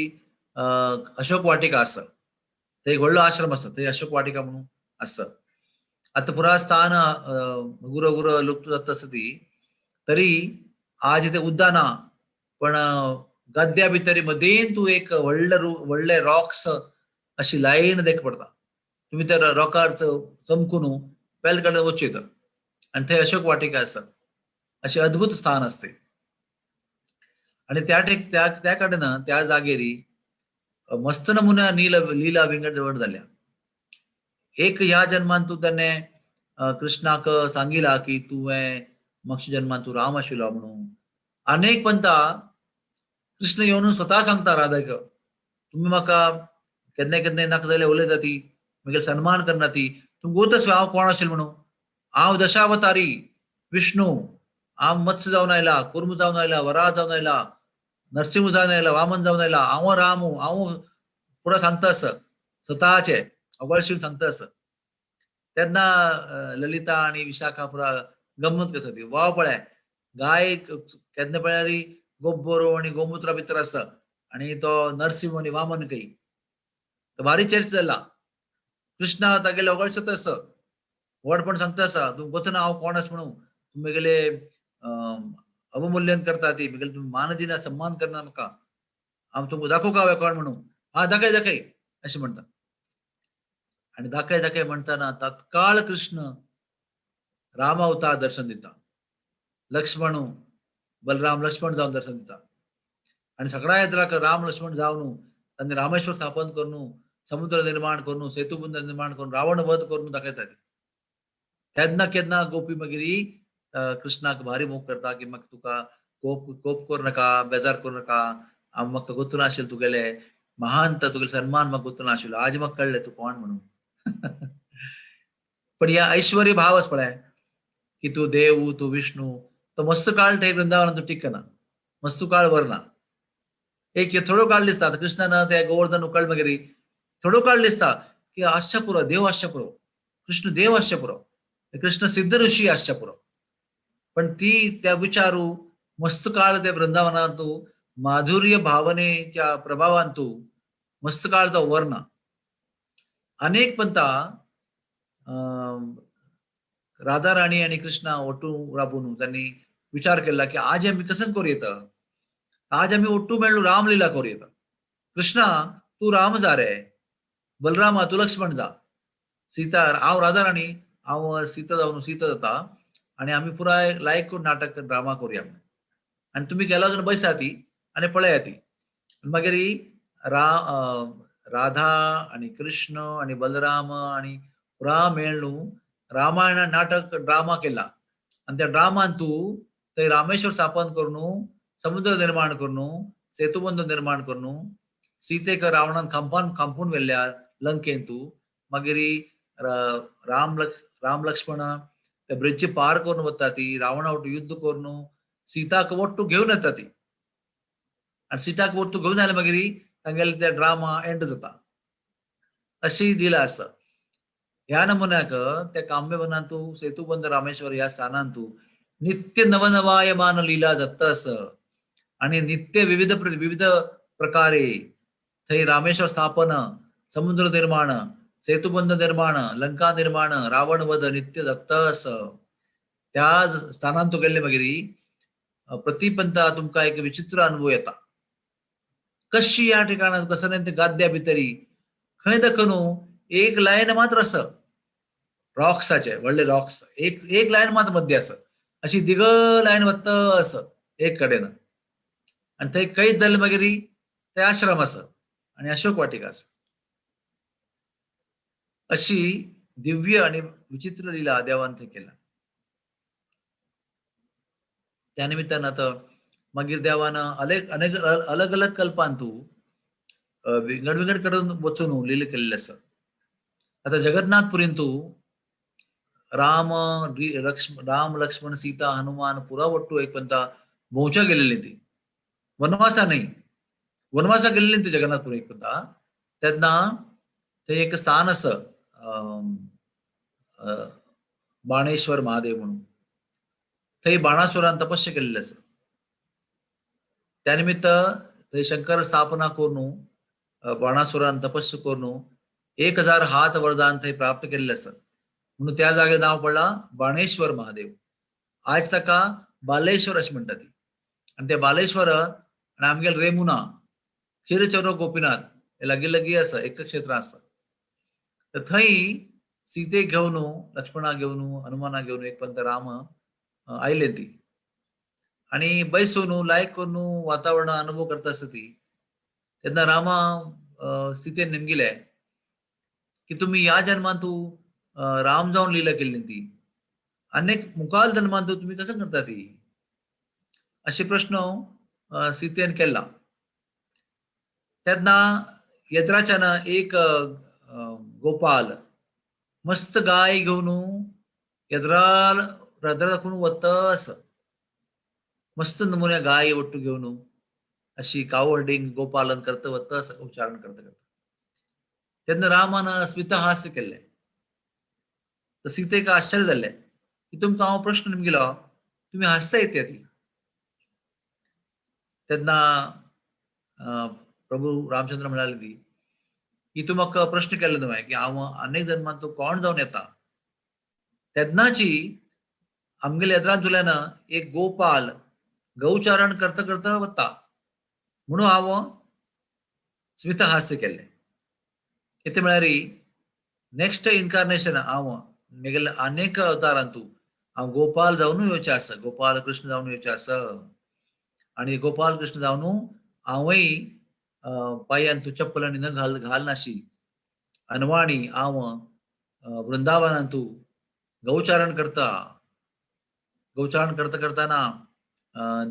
B: अशोक वाटिका आसा. थंय एक व्हडलो आश्रम आसा थंय अशोक वाटिका म्हणून आसा. आता पुरा स्थान गुरो लुप्त जाता आसा ती तरी आज ते उद्दाना पण गद्द्या भितरी मदीं तूं एक व्हडले रॉक्स अशी लायन देख पडता. तुम्ही त्या रॉकार चमकून पयले कडेन वचूं येता. आणि थंय अशोक वाटिका आसा. अशें अद्भुत स्थान आसता. आणि त्या कडेन त्या जागेर मस्त नमुना लीला विंगड जाल्या. एक ह्या जन्मान तू त्याने कृष्णाक सांगिला की तुवें मागच्या जन्मान तू राम आशिल्लो म्हणून. अनेक पंता कृष्ण येवन स्वता सांगता राधाक तुम्ही म्हाका केन्नाय केन्नाय नाका जाल्यार उलयता ती मागीर सन्मान करना ती. तूं गोतस हांव कोण आशिल्लो म्हणून. हांव दशावतारी विष्णू. हांव मत्स्य जावन आयला, कुर्म जावन आयला, वराह जावन आयला, नरसिंह जावन आयला, वामन जावन आयला. हांव राम हांव पुरा सांगता आसा स्वताचे अवळशीन सांगता आसा. तेन्ना ललिता आणि विशाखा पुरा गंमत करता ती. वाव पळय गाय केन्ना पळयार गोब्बरो आणि गोमुत्रा भितर आसा आणि तो नरसिंह आणि वामन कई भारी चर्च जाला. कृष्णा तागेले अवळशत आसा व्हडपण सांगता आसा तूं गोतना हांव कोण आसा म्हणून. तुमी गेले अवमूल्यन करता ती म्हगेले तुम्ही मान दिना सन्मान करना म्हाका. हांव तुमकां दाखोवंक हांवें कोण म्हणून. हा दाखय दाखय अशें म्हणटा. आणि दाखय दाखय म्हणटाना तत्काळ कृष्ण राम अवतार दर्शन दिता. लक्ष्मण बलराम लक्ष्मण जावन दर्शन दिता. आणि सगळ्या येत्राक राम लक्ष्मण जावन तांणी रामेश्वर स्थापन करून समुद्र निर्माण करून सेतुबंद निर्माण करून रावण वध करून दाखयता. केन्ना केन्ना गोपी मागीर कृष्णाक भारी मोग करता की म्हाका तुका कोप करूं नाका, बेजार करूं नाका. हांव म्हाका गोतूं नाशिल्लो तुगेले महांत तुगेले सन्मान म्हाका गोतूं नाशिल्लो. आज म्हाका कळ्ळें तूं कोण म्हणून. पण ह्या ऐश्वर्य भाव आसा पळय की तूं देव तूं विष्णू तो मस्त काळ थंय वृंदावनांत तूं टिकना. मस्त काळ व्हरना. एक थोडो काळ दिसता कृष्णान ते गोवर्धन उकळ मागीर थोडो काळ दिसता की आसच्या पुरो देव आसच्या पुरो कृष्ण देव आसच्या पुरो. कृष्ण सिद्ध ऋषी आसच्या पुरो पण ती त्या विचारू मस्त काळ त्या वृंदावनांतू माधुर्य भावनेच्या प्रभावांतू मस्त काळचा वर्ण अनेक पंथा राधा राणी आणि कृष्णा ओटू राबून त्यांनी विचार केला की आज आम्ही कसं करूयेत आज आम्ही ओट्टू मेळू रामलीला करूयेत कृष्णा तू राम जा रे बलरामा तू लक्ष्मण जा सीता हांव राधा राणी हांव सीता जावन सीता जाता आणि आम्ही पुराय लायक करून नाटक ड्रामा करूया आणि तुम्ही गेला वचून बसा ती आणि पळया ती मागीर राधा आणि कृष्ण आणि बलराम आणि पुरा मेळून रामायण नाटक ड्रामा केला आणि त्या ड्रामान तू थंय रामेश्वर स्थापन करून समुद्र निर्माण करून सेतुबंध निर्माण करून सीतेक रावणान खांपून व्हेल्ल्या लंकेन तू मागीर राम लक्ष्मण त्या ब्रिजची पार करून वता ती रावणा युद्ध करून सीताक वट्टू घेऊन येता ती आणि सीताक वट्टू घेऊन आले मागीर तांगेले त्या ड्रामा एंड जाता अशी दिला आसा ह्या नमुन्याक त्या काम्यवनांत तू सेतुबंध रामेश्वर ह्या स्थानांत तू नित्य नवनवायमान लीला जातस आणि नित्य विविध प्रकारे थंय रामेश्वर स्थापन समुद्र निर्माण सेतुबंध निर्माण लंका निर्माण रावण वध नित्य जातस त्या स्थानांत तू गेले मागीर प्रतिपंथा तुमका एक विचित्र अनुभव येता कशी या ठिकाणात कसं ते गाद्या भितरी खंय दखनू एक लायन मात्र असं रॉक्साचे व्हडले रॉक्स एक लायन मात्र मध्ये असं अशी दिग लायन वत्त असं एक कडेन आणि थंय कैद जाले मागीर ते आश्रम असं आणि अशोक वाटिका असं अशी दिव्य आणि विचित्र लीला देवान थंय केला त्या निमित्तानं आता मागीर देवान अनेक अलग अलग कल्पांतू विंगड करून वचून लीला केल्ले आसा आता जगन्नाथपुरींतू राम लक्ष्मण सीता हनुमान पुरा वट्टू एक पंथा भोवच्या गेलेली ती वनवासा नाही वनवासा गेलेली ती जगन्नाथपुरी एक पंथा तेन्ना ते एक स्थान असं बाणेश्वर महादेव म्हणून थंय बाणासुरान तपस्या केल्लें आसा त्या निमित्त थंय शंकर स्थापना करून बाणासुरान तपस्या करून 1000 हात वरदान थंय प्राप्त केल्लें आसा म्हणून त्या जागेर नांव पडला बाणेश्वर महादेव आज ताका बालेश्वर अशें म्हणटा ती आणि ते बालेश्वर आणि आमगेले रेमुना क्षीरचंद्र गोपीनाथ हे लागीं आसा एक क्षेत्र आसा तर थंय सीते घेवन लक्ष्मणा घेवन हनुमाना घेवन एक पंत राम आयले ती आणि बैसून लायक करून वातावरण अनुभव करता आसता ती तेन्ना रामा सीतेन नेमगिले की तुम्ही या जन्मान तू राम जावन लीला केल्ली ती अनेक मुखाल जन्मान तू तुम्ही कसं करता ती असे प्रश्न सीतेन केला तेन्ना यत्राच्यान एक गोपाल मस्त गाय घेवन यद्राल दाखवून वतस मस्त नमुन्या गाय वट्टू घेवन अशी कावडींग गोपालन करता वतस उच्चारण करता तेन्ना रामान स्मितहास्य केले तर सीतेक आश्चर्य जाल्ले की तुमकां हांव प्रश्न निमगेलो तुम्ही हास्ता येते ती तेन्ना प्रभू रामचंद्र म्हणाले ती की तू म्हाका प्रश्न केल्लो न्हय की हांव अनेक जन्मांत तूं कोण जावन येता तेन्नाची आमगेल्या येद्रांतल्यान एक गोपाल गौचारण करता करता वता म्हणून हांव स्मितहास्य केलें कितें म्हळ्यार नेक्स्ट इन्कार्नेशन हांव म्हगेले अनेक अवतारांतू हांव गोपाल जावन येवचें आसा गोपाल कृष्ण जावन येवचें आसा आणि गोपाल कृष्ण जावन हांवय पांयान तूं चप्पल आनी न घालनाशी अनवाणी हांव वृंदावनांतू गौचारण करता करताना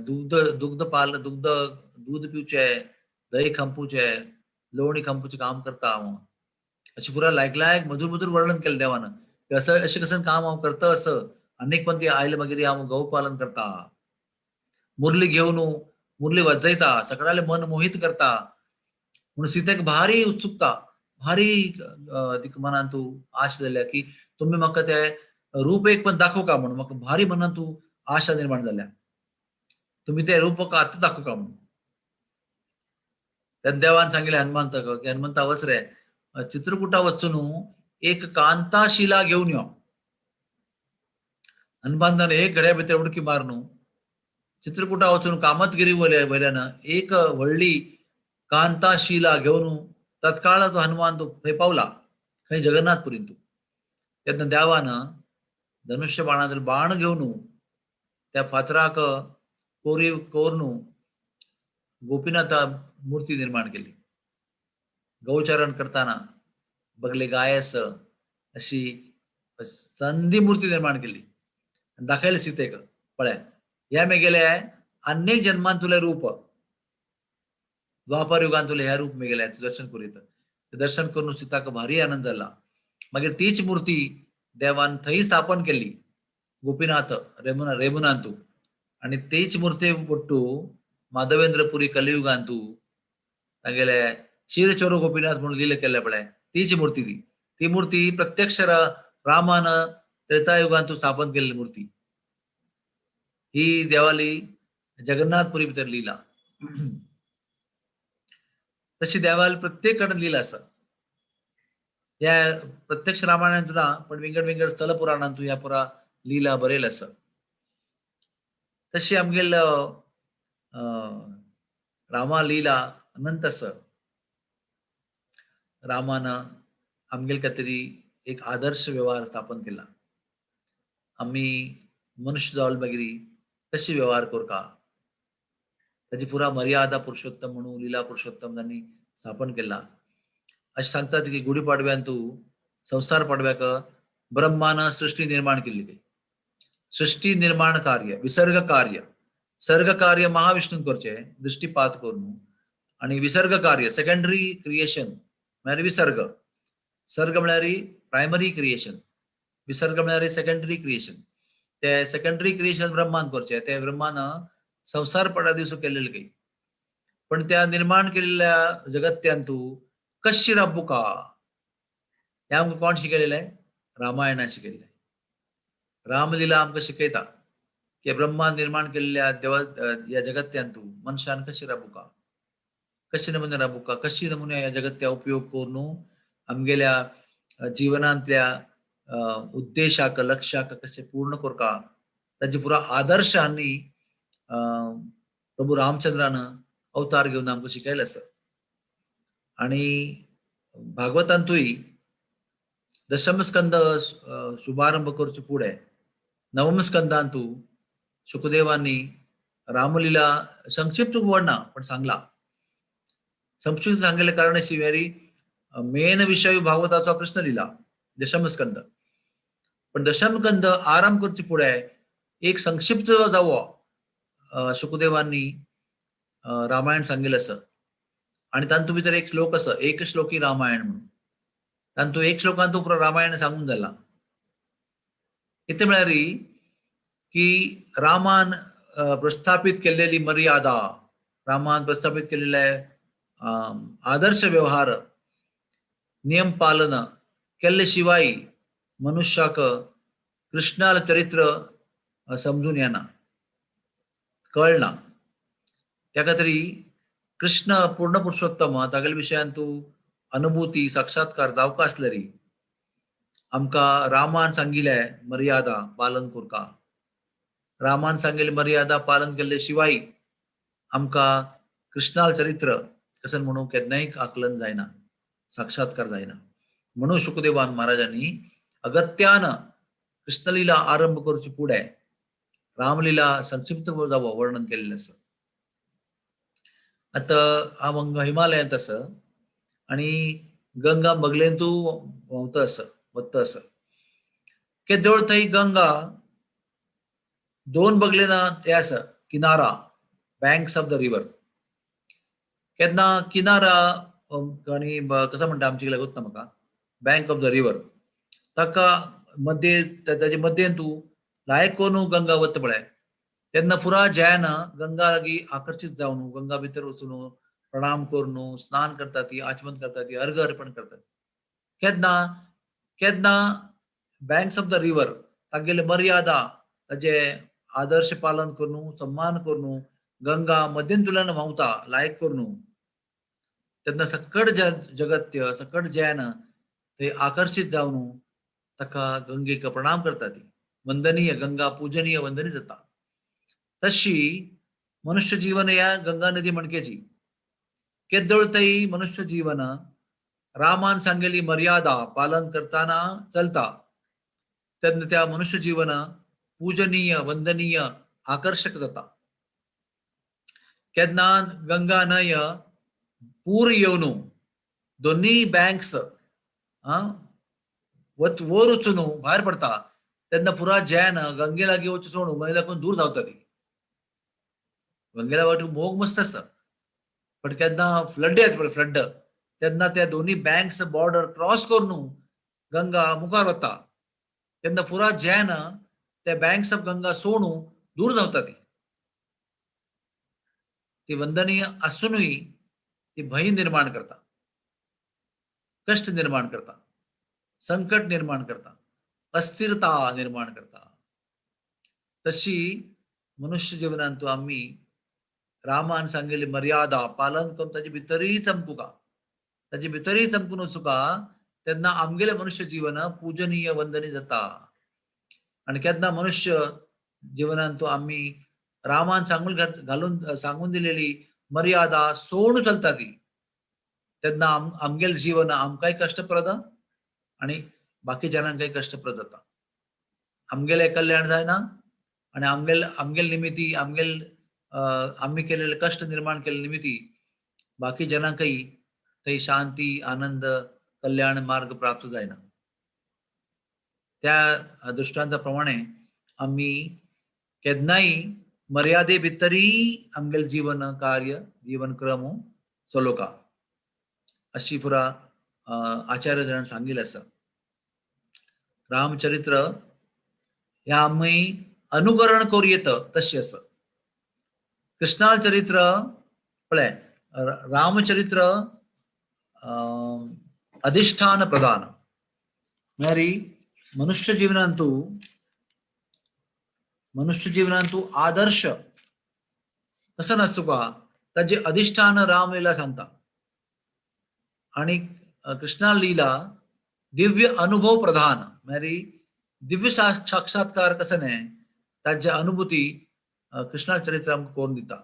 B: दूध पिवचे दही खंपूचे लोणी खंपूचे काम करता हांव अशें पुरा लायक मधुर वर्णन केलें देवान अशें कसं काम हांव करता असं अनेक पंथी आयले मागीर हांव गौपालन करता मुरली घेवन मुरली वाजयता सगळ्याले मन मोहित करता म्हणून सीतेक भारी उत्सुकता भारी मनान तू आश जाल्या की तुम्ही म्हाका ते रूप एक पण दाखव का म्हणून म्हाका भारी मनात तू आशा निर्माण जाल्या तुम्ही ते रूप म्हाका आतां दाखव का म्हणून त्या देवान सांगितले हनुमंताक की हनुमंता वच रे चित्रकुटा वचून एक कांता शिला घेऊन यो हनुमंतान एक घड्या भितर उडकी मारून चित्रकुटा वचून कामतगिरी वयल्यान एक व्हडली कांता शिला घेऊन तत्काळ तो हनुमान तो थंय पावला खंय जगन्नाथपुरींत तेन्ना देवान धनुष्य बाणाचो बाण घेवन त्या फातराक कोरून गोपीनाथ मूर्ती निर्माण केली गौचरण करताना बगले गायस अशी संधी मूर्ती निर्माण केली दाखयले सीतेक पळय ह्या मेगेले अनेक जन्मान तुले रूप द्वापर युगान तुले ह्या रूप मेगेले दर्शन करीत दर्शन करून सीताक भारी आनंद जाला मागीर तीच मूर्ती देवान थंय स्थापन केली गोपीनाथ रेमुनांतू आणि तीच मूर्ती पट्टू माधवेंद्रपुरी कलियुगांतू तागेले शिरचोरो गोपीनाथ म्हणून लिहिलं केले पळय तीच मूर्ती ती मूर्ती प्रत्यक्ष रामान त्रेतायुगांतू स्थापन केलेली मूर्ती ही देवाली जगन्नाथपुरी भितर लिहिला तशी देवाली प्रत्येक कडेन लिहिला आसा ह्या प्रत्यक्ष रामायणांतू ना पण वेगळ वेगळ स्थल पुराणांतू ह्या पुरा लिहिला बरयला आसा तशी आमगेल रामा लिहिला अनंत आसा रामान आमगेल तरी एक आदर्श व्यवहार स्थापन केला आम्ही मनुष्य जावल मागीर कशी व्यवहार करता ताची पुरा मर्यादा पुरुषोत्तम म्हणून लीला पुरुषोत्तम त्यांनी स्थापन केला अशें सांगतात की गुढीपाडव्यान तू संसार पाडव्याक ब्रह्मान सृष्टी निर्माण केली सृष्टी निर्माण कार्य विसर्ग कार्य सर्ग कार्य महाविष्णून करचे दृष्टीपात करून आणि विसर्ग कार्य सेकंडरी क्रिएशन म्हळ्यार विसर्ग सर्ग म्हळ्यार प्रायमरी क्रिएशन विसर्ग म्हळ्यार सेकंडरी क्रिएशन ते सेकंडरी क्रिएशन ब्रह्मान करचे ते ब्रह्मान संसार पडा दिवस केलेले काही पण त्या निर्माण केलेल्या जगत्यान तू कशी राबूका हे आमकां कोण शिकयलेले रामायणान शिकयलेले रामलीला आमकां शिकयता की ब्रह्मान निर्माण केलेल्या देवा या जगत्यान तू मनशान कशी राबूका कशे नमुने राबूका कशी नमुने या जगत्या उपयोग करून आमगेल्या जीवनांतल्या उद्देशाक लक्ष्याक कशे पूर्ण करता ताचे पुरा आदर्श हांनी प्रभू रामचंद्रान अवतार घेवन आमकां शिकयला आसा आणि भागवतांतूय दशम स्कंद शुभारंभ करचे फुडें नवम स्कंदांतू शुकदेवांनी रामलीला संक्षिप्त वर्णना पण सांगला संक्षिप्त सांगले कारण अशी वेरी मेन विषय भागवताचो कृष्ण लिला दशम स्कंद पण दशम स्कंद आरंभ करचे फुडें एक संक्षिप्त जावो शुकदेवांनी रामायण सांगिल्लें आसा आणि तांतू भितर एक श्लोक आसा एक श्लोकी रामायण म्हणून तांतू एक श्लोकांत पुरो रामायण सांगून जाला इतले म्हळ्यार की रामान प्रस्थापित केलेली मर्यादा रामान प्रस्थापित केलेले आदर्श व्यवहार नियम पालन केल्ले शिवाय मनुष्याक कृष्णाल चरित्र समजून येना कळना त्या खातीर कृष्ण पूर्ण पुरुषोत्तम तागेले विशयान तू अनुभूती साक्षात्कार जावका आसलेली आमकां रामान सांगिल्ले मर्यादा पालन करता रामान सांगिल्ली मर्यादा पालन केल्ले शिवाय आमकां कृष्णाल चरित्र कसन म्हणून केन्नाय आकलन जायना साक्षात्कार जायना म्हणून शुकदेवान महाराजांनी अगत्यान कृष्णलीला आरंभ करचे फुडें रामलीला संक्षिप्त जावो वर्णन केल्लें आसा आतां हांव हिमालयांत आसा आणि गंगा बगलेंतू व्हांवता आसा वता आसा केदोळ थंय गंगा दोन बगलेन हे आसा किनारा बँक्स ऑफ द रिवर केन्ना किनारा आणि कसं म्हणटा आमचे लागत ना म्हाका बँक ऑफ द रिवर ताका मध्ये ताचे मध्येन तूं लायक करून गंगा वता पळय तेन्ना पुरा जयान गंगा लागीं आकर्षित जावन गंगा भितर वचून प्रणाम करून स्नान करता ती आचमन करता ती अर्घ अर्पण करतात केन्ना केन्ना बँक्स ऑफ द रिवर तागेले मर्यादा ताजे आदर्श पालन करून सम्मान करून गंगा मध्यन तुलन व्हांवता लायक करून तेन्ना सकट जगत्य सकट जैन ते आकर्षित जावन ताका गंगेक प्रणाम करता ती वंदनीय गंगा पूजनीय वंदनीय जाता तशी मनुष्य जीवन या गंगा नदी मणकेची केद्दोळतई मनुष्य जीवन रामान सांगेली मर्यादा पालन करताना चलता तेन्ना त्या मनुष्य जीवन पूजनीय वंदनीय आकर्षक जाता केन्ना गंगा न्हंय पूर येवन दोन्ही बँक्स वयर वचून भायर पडता तेन्ना पुरा जैन गंगे लागीं वचून सोडून गंगे लागून दूर धांवता ती गंगेला वाटेन मोग मस्त आसा पण केन्ना फ्लड येता पळय फ्लड तेन्ना त्या दोन्ही बँक्स बॉर्डर क्रॉस करून गंगा मुखार वता तेन्ना पुरा जैन त्या बँक्स ऑफ गंगा सोडून दूर धांवता ती वंदनीय आसूनय ती भय निर्माण करता कष्ट निर्माण करता संकट निर्माण करता अस्थिरता निर्माण करता तशी मनुष्य जीवनांतू आम्ही रामान सांगेली मर्यादा पालन करून ताचे भितरय चमकुका ताचे भितरय चमकून वचुका तेन्ना आमगेले मनुष्य जीवन पूजनीय वंदनीय जाता आणि केन्ना मनुष्य जीवनांतू आम्ही रामान घालून सांगून दिलेली मर्यादा सोडून चलता ती तेन्ना आमगेले जीवन आमकांय कष्टप्रद आणि बाकी जनांकांय कष्टप्रद जाता आमगेले कल्याण जायना आणि आमगेल निमित्ती आम्ही केलेले कष्ट निर्माण केले निमित्ती बाकी जनांकय थंय शांती आनंद कल्याण मार्ग प्राप्त जायना त्या दृष्टांताप्रमाणे आम्ही केन्नाय मर्यादे भितरय आमगेले जीवन कार्य जीवन क्रम चलोवका अशी पुरा आचार्य जणांनी सांगिल्लें आसा रामचरित्र हे आमी अनुकरण करूं तशें आसा कृष्णा चरित्र पळय रामचरित्र अधिष्ठान प्रधान म्हळ्यार मनुष्य जीवनांतू आदर्श कसं नासुका ताजे अधिष्ठान रामलीला सांगता आणि कृष्णा लीला दिव्य अनुभव प्रधान म्हळ्यार दिव्य साक्षात्कार कसं न्हय ताजे अनुभूती कृष्णा चरित्र आमकां करून दिता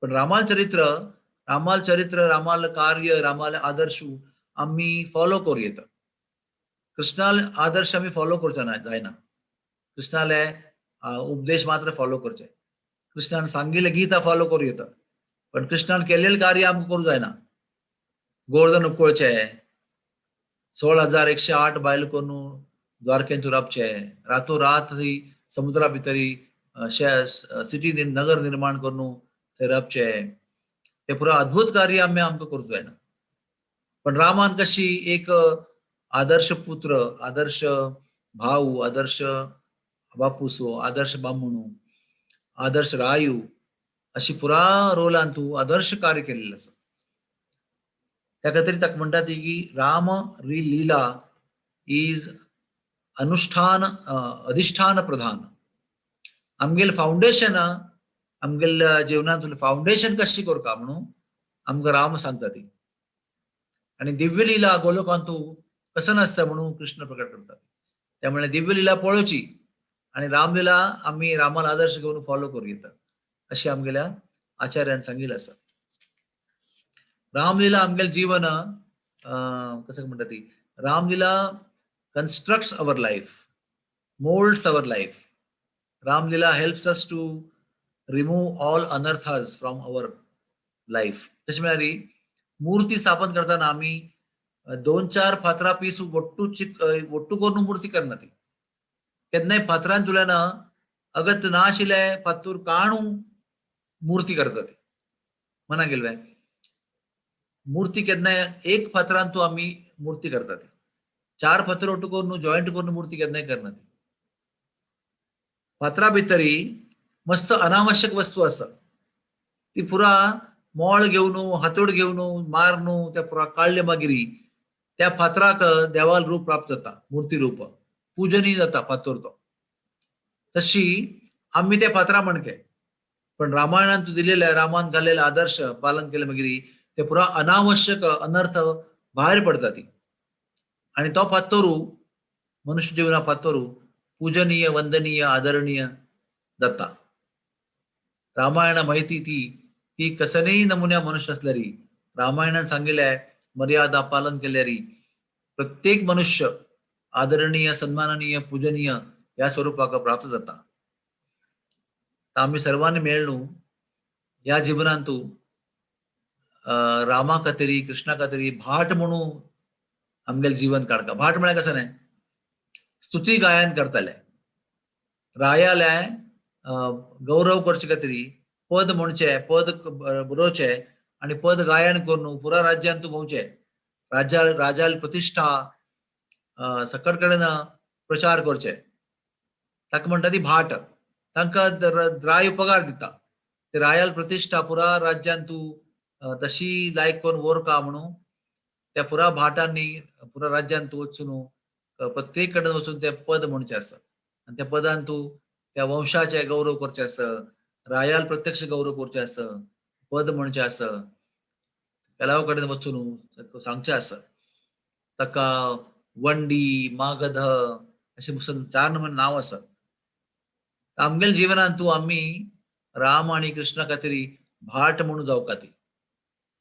B: पण रामाल चरित्र रामाल कार्य रामाल आदर्श आम्ही फॉलो करूं येता कृष्णाल आदर्श आम्ही फॉलो करचो जायना कृष्णाले उपदेश मात्र फॉलो करचे कृष्णान सांगिल्ले गीता फॉलो करूं येता पण कृष्णान केलेले कार्य आमकां करूं जायना गोवर्धन उपळचे 16,108 बायल करून द्वारकेंत राबचे रातोरात समुद्रा भितरी सिटी नगर निर्माण करून थंय राबचे ते पुरा अद्भुत कार्य आमकां करूं जायना पण रामान कशी एक आदर्श पुत्र आदर्श भाऊ आदर्श बापूसो आदर्श बामणू आदर्श रायू अशी पुरा रोलान तू आदर्श कार्य केलेलं आसा त्या खातीर ताका म्हणटा ती की राम लीला इज अनुष्ठान अधिष्ठान प्रधान आमगेल फाउंडेशन आमगेल जीवनांतून फाउंडेशन कशी करता म्हणून आमकां राम सांगता ती आणि दिव्य लीला गोलोकांतू कसं नासता म्हणून कृष्ण प्रकट करता त्यामुळे दिव्य लीला पळोवची आणि रामलीला आम्ही रामाला आदर्श घेऊन फॉलो करूं येता अशी आमगेल्या आचार्यान सांगिल्लें आसा रामलीला आमगेलें जीवन कसं म्हणटा ती Ramlila constructs our life, molds our life. Ramlila helps us to remove all anarthas from our life. तशें म्हळ्यार मुर्ती स्थापन करताना आमी 2-4 फातरां पीस वट्टू करून मुर्ती करना ती केन्नाय फातरान तुल्यान अगत नाशिल्ले फातूर काणू मुर्ती करता ती मना गेल्ले मुर्ती केन्नाय एक फातरान तू आमी मुर्ती करता ती 4 फातर ओट्टू करून जॉईंट करून मूर्ती केन्नाय करना ती फातरा भितरी मस्त अनावश्यक वस्तू आसा ती पुरा मोळ घेवन हातोड घेवन मारन त्या पुरा काडले मागिरी त्या फातराक देवाल रूप प्राप्त जाता मूर्ती रूप पूजनीय जाता फातर तो तशी आम्ही ते पात्रा म्हणके. पण रामायणात तू दिलेल्या रामान घालेला आदर्श पालन केले मागीर ते पुरा अनावश्यक अनर्थ भायर पडता ती. आणि तो पात्तोरू मनुष्य जीवना पात्तोरू पूजनीय वंदनीय आदरणीय जाता. रामायण माहिती ती की कसनही नमुन्या मनुष्य असल्यारी रामायणात सांगितल्या मर्यादा पालन केल्यारी प्रत्येक मनुष्य आदरणीय सन्माननीय पूजनीय या स्वरूपाक प्राप्त जाता. तर आम्ही सर्वांनी मेळून या जीवनांतू रामा खातीर कृष्णा खातीर भाट म्हणून आमगेले जीवन काडका. भाट म्हळ्यार कसं नाही स्तुती गायन करताले रायाले गौरव करचे खातीर पद म्हणचे पद बरोवचे आणि पद गायन करून पुरा राज्यांत भोवचे राजाल प्रतिष्ठा सकट कडेन प्रचार करचे ताका म्हणटा ती भाट. तांकां राय पगार दिता ते रायाल प्रतिष्ठा पुरा राज्यांत तशी लायक करून वरका म्हणून त्या पुरा भाटांनी पुरा राज्यांत वचून प्रत्येक कडेन वचून ते पद म्हणचे आसा आणि त्या पदान तूं त्या वंशाचे गौरव करचे आसा रायाल प्रत्यक्ष गौरव करचे आसा पद म्हणचे आसा केलाव कडेन वचून सांगचे आसा. ताका वंडी मागध अशें पसून 4 नंबर नांव आसा. आमगेल्या जिवनांत आम्ही राम आणि कृष्णा खातीर भाट म्हणून जावका ती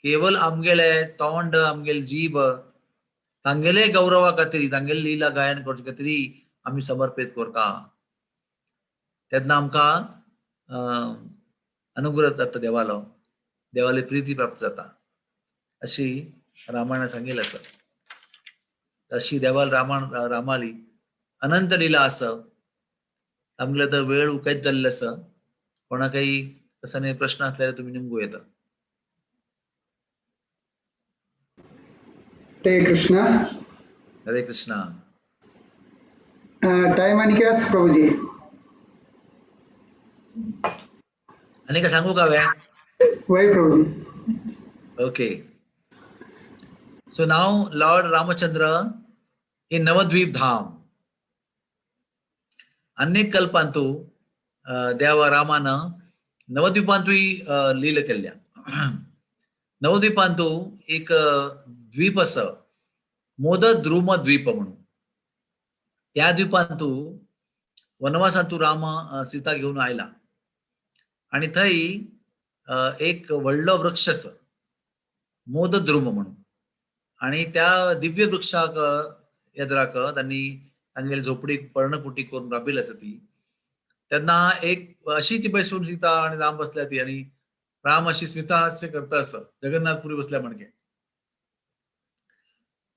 B: केवल आमगेले तोंड आमगेली जीभ तांगेले गौरवा खातीर तांगेले लीला गायन करचे खातीर आम्ही समर्पित करता. तेन्ना आमकां अनुग्रह जाता देवाली प्रीती प्राप्त जाता अशी रामायणात सांगिल्लें आसा. तशी देवाल रामाली अनंत लीला आसा. आमगेले तर वेळ उकायत जाल्ले आसा. कोणाकय कसले प्रश्न असल्यार तुमी निमगू येता.
A: हरे कृष्णा.
B: हरे कृष्णा.
A: टाइम आणि काय आसा प्रभुजी?
B: आणि काय सांगू का वे?
A: वय प्रभुजी.
B: Okay. So now Lord Ramachandra in Navadvip Dham. अनेक कल्पांतू देवा रामानं नवद्वीपांतूय लीला केल्ल्या. नवद्वीपांतू एक द्वीप आसा मोदक द्रुम द्वीप म्हणून. त्या द्वीपांतू वनवासांतू राम सीता घेऊन आयला आणि थंय एक व्हडलो वृक्ष आसा मोदक द्रुम म्हणून आणि त्या दिव्य वृक्षाक येद्राक तांणी तांगेली झोपडी पर्णकुटी करून राबिल्ली आसा ती. तेन्ना एक अशी ती बसून सीता आणि राम बसल्या ती आणि राम अशी स्मिता हास्य करता आसा जगन्नाथपुरी बसल्या म्हणके.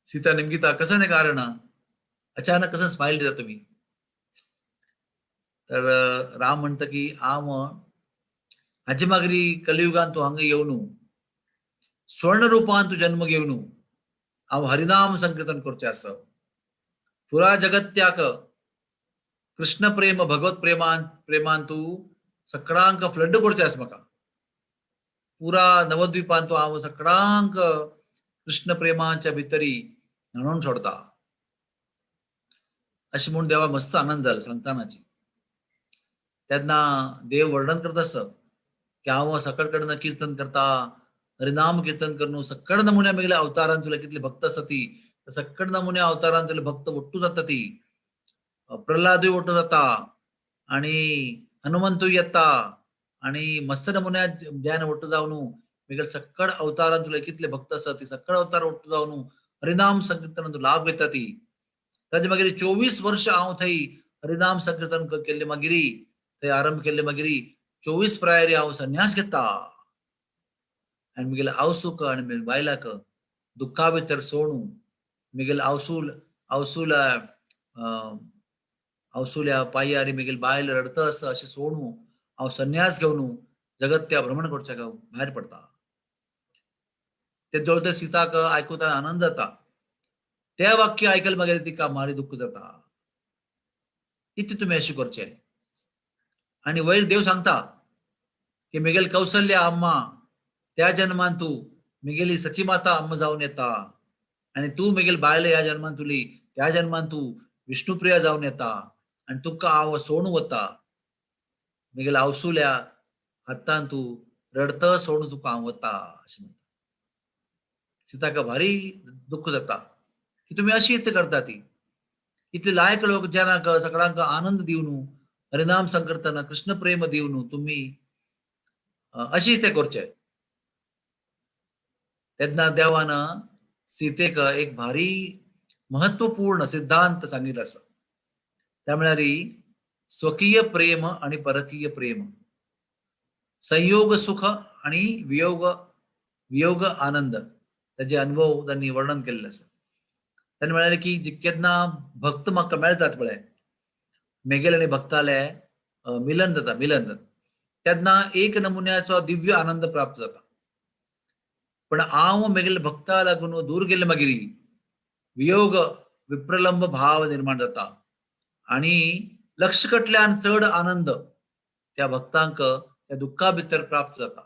B: सीता निमगिता कसं नाही कारण अचानक कसं स्माइल दिता तुम्ही. तर राम म्हणता की हांव हाजे मागरी कलियुगांत तूं हांगा येवन स्वर्ण रूपान तूं जन्म घेवन हांव हरिनाम संकीर्तन करचें आसा. पुरा जगत्याक कृष्ण प्रेम भगवत प्रेमान तूं सगळ्यांक फ्लड करचें आसा. म्हाका पुरा नवद्वीपांत तूं हांव सगळ्यांक कृष्ण प्रेमाच्या भितरी न्हाणोवन सोडता अशें म्हूण देवा मस्त आनंद जालो सांगतानाची. तेन्ना देव वर्णन करता आसा की हांव सकळ कडेन कीर्तन करता हरिनाम कीर्तन करून सकळ नमुन्या मेगल्या अवतारान तुला कितले भक्त आसा ती सकळ नमुन्या अवतारान तुला भक्त ओट्टू जाता ती. प्रल्हादूय ओट्टू जाता आणि हनुमंतूय येता आणि मस्त नमुन्या ध्यान ओट्टू जावन मेगल्या सकळ अवतारान तुला कितले भक्त आसा ती सकळ अवतार ओट्टू जावन हरिनाम संकीर्तनान तूं लाभ घेता ती. ताजे मागीर 24 वर्ष हांव थंय हरिनाम संकीर्तन केल्ले मागीर थंय आरंभ केल्ले मागीर 24 प्रायरी हांव संन्यास घेता आनी म्हगेले आवसूक आनी म्हगे बायलाक दुख्खा भितर सोडून म्हगेले आवसुल्या पाययारी म्हगेली बायल रडता आसा अशें सोडून हांव संन्यास घेवन जगत्या भ्रमण करच्याक भायर पडता. ते जवळ ते सीताक आयकून आनंद जाता. ते वाक्य आयकले मागीर तिका मारी दुख्ख जाता. कितें तुमी अशें करचें? आणि वयर देव सांगता की मेगेल कौसल्या अम्मा त्या जन्मान तू मेगेली सची माता अम्मा जावन येता आणि तू मेगेल बायल ह्या जन्मान तुली त्या जन्मान तू विष्णुप्रिया जावन येता आणि तुका हांव सोडून वता मिगेल आवसुल्या हातान तू रडत सोडून तुका हांव वता अशें म्हणटा. सीताका भारी दुःख जाता की तुम्ही अशी इथे करता ती इतले लायक लोक ज्यांक सगळ्यांक आनंद दिवन हरिनाम संकीर्तन कृष्ण प्रेम दिवन तुम्ही अशी इथे करचे. तेन्ना देवान सीतेक एक भारी महत्वपूर्ण सिद्धांत सांगितला आसा. त्या म्हळ्यार स्वकीय प्रेम आणि परकीय प्रेम, संयोग सुख आणि वियोग वियोग आनंद त्याचे अनुभव त्यांनी वर्णन केलेले आसा. त्यांनी म्हळ्यार की केन्ना भक्त म्हाका मेळटात पळय, मेगेल आनी भक्ताले मिलन जाता तेन्ना एक नमुन्याचो दिव्य आनंद प्राप्त जाता. पण हांव मेगेल भक्ता लागून दूर गेले मागीर वियोग विप्रलंब भाव निर्माण जाता आणि लक्ष कटल्यान चड आनंद त्या भक्तांक त्या दुःखा भितर प्राप्त जाता.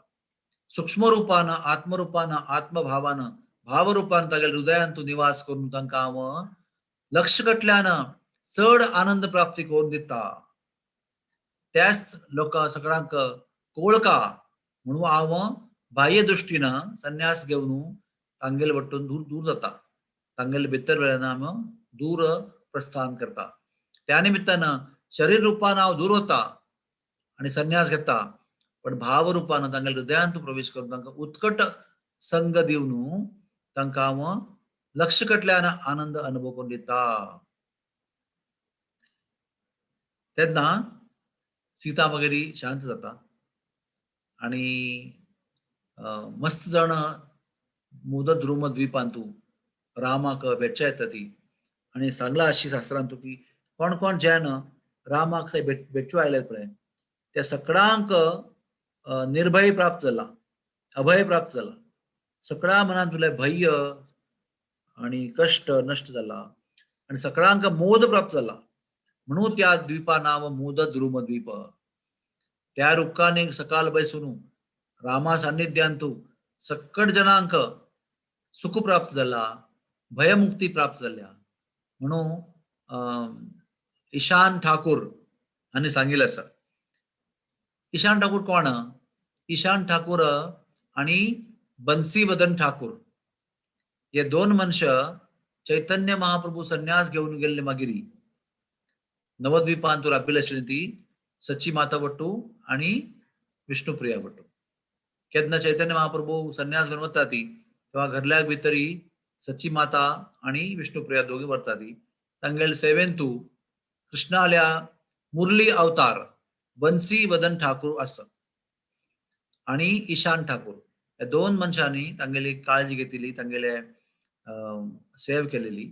B: सूक्ष्म रूपान आत्मरूपान आत्मभावान भावरूपान तागेल्या हृदयान तू निवास करून तांकां हांव लक्ष कटल्यान चड आनंद प्राप्ती करून दिता. त्याच लोक सगळ्यांक कळका म्हणून हांव बाह्य दृष्टीन संन्यास घेवन तांगेले वट्टून दूर दूर जाता. तांगेले भितर वेळान हांव दूर प्रस्थान करता. त्या निमित्तान शरीर रूपान हांव दूर वता आणि संन्यास घेता, पण भाव रूपान तांगेल्या हृदयान तूं प्रवेश करून तांकां उत्कट संग दिवन तांकां हांव लक्ष कटल्यान आनंद अनुभव करून दिता. तेन्ना सीता मागीर शांत जाता आणि मस्त जण मुदत द्रुम द्वीपांतू रामाक भेटच्या येता ती आणि सांगला अशी शास्त्रांत की कोण कोण ज्यान रामाक थंय भेटच्यो आयले पळय त्या सगळ्यांक निर्भय प्राप्त जाला, अभय प्राप्त जाला. सगळ्या मनांतले भय आणि कष्ट नष्ट जाला आणि सगळ्यांक मोद प्राप्त जाला. म्हणून त्या द्वीपा नाव मोद द्रुम द्वीप. त्या रुखांनी सकाळ बैसून रामा सान्निध्यांतू सकट जनांक सुख प्राप्त जाला, भयमुक्ती प्राप्त जाल्या. म्हणून ईशान ठाकूर हांणी सांगिल्लें आसा. ईशान ठाकूर कोण? ईशान ठाकूर आणि बंसीवदन ठाकूर हे दोन मनुष्य चैतन्य महाप्रभू संन्यास घेऊन गेल्ले मागीर नवद्वीपांतूर राबिल्ली आशिल्ली ती सची माता वट्टू आणि विष्णुप्रिया वट्टू. केन्ना चैतन्य महाप्रभू संन्यास घेवन वता ती तेव्हा घरल्या भितरी सची माता आणि विष्णुप्रिया दोघी वरता ती तांगेले सेवेन तू कृष्णाल्या मुरली अवतार बंसी वदन ठाकूर आसा आणि ईशान ठाकूर या दोन मनशांनी तांगेली काळजी घेतली, तांगेले सेव केलेली.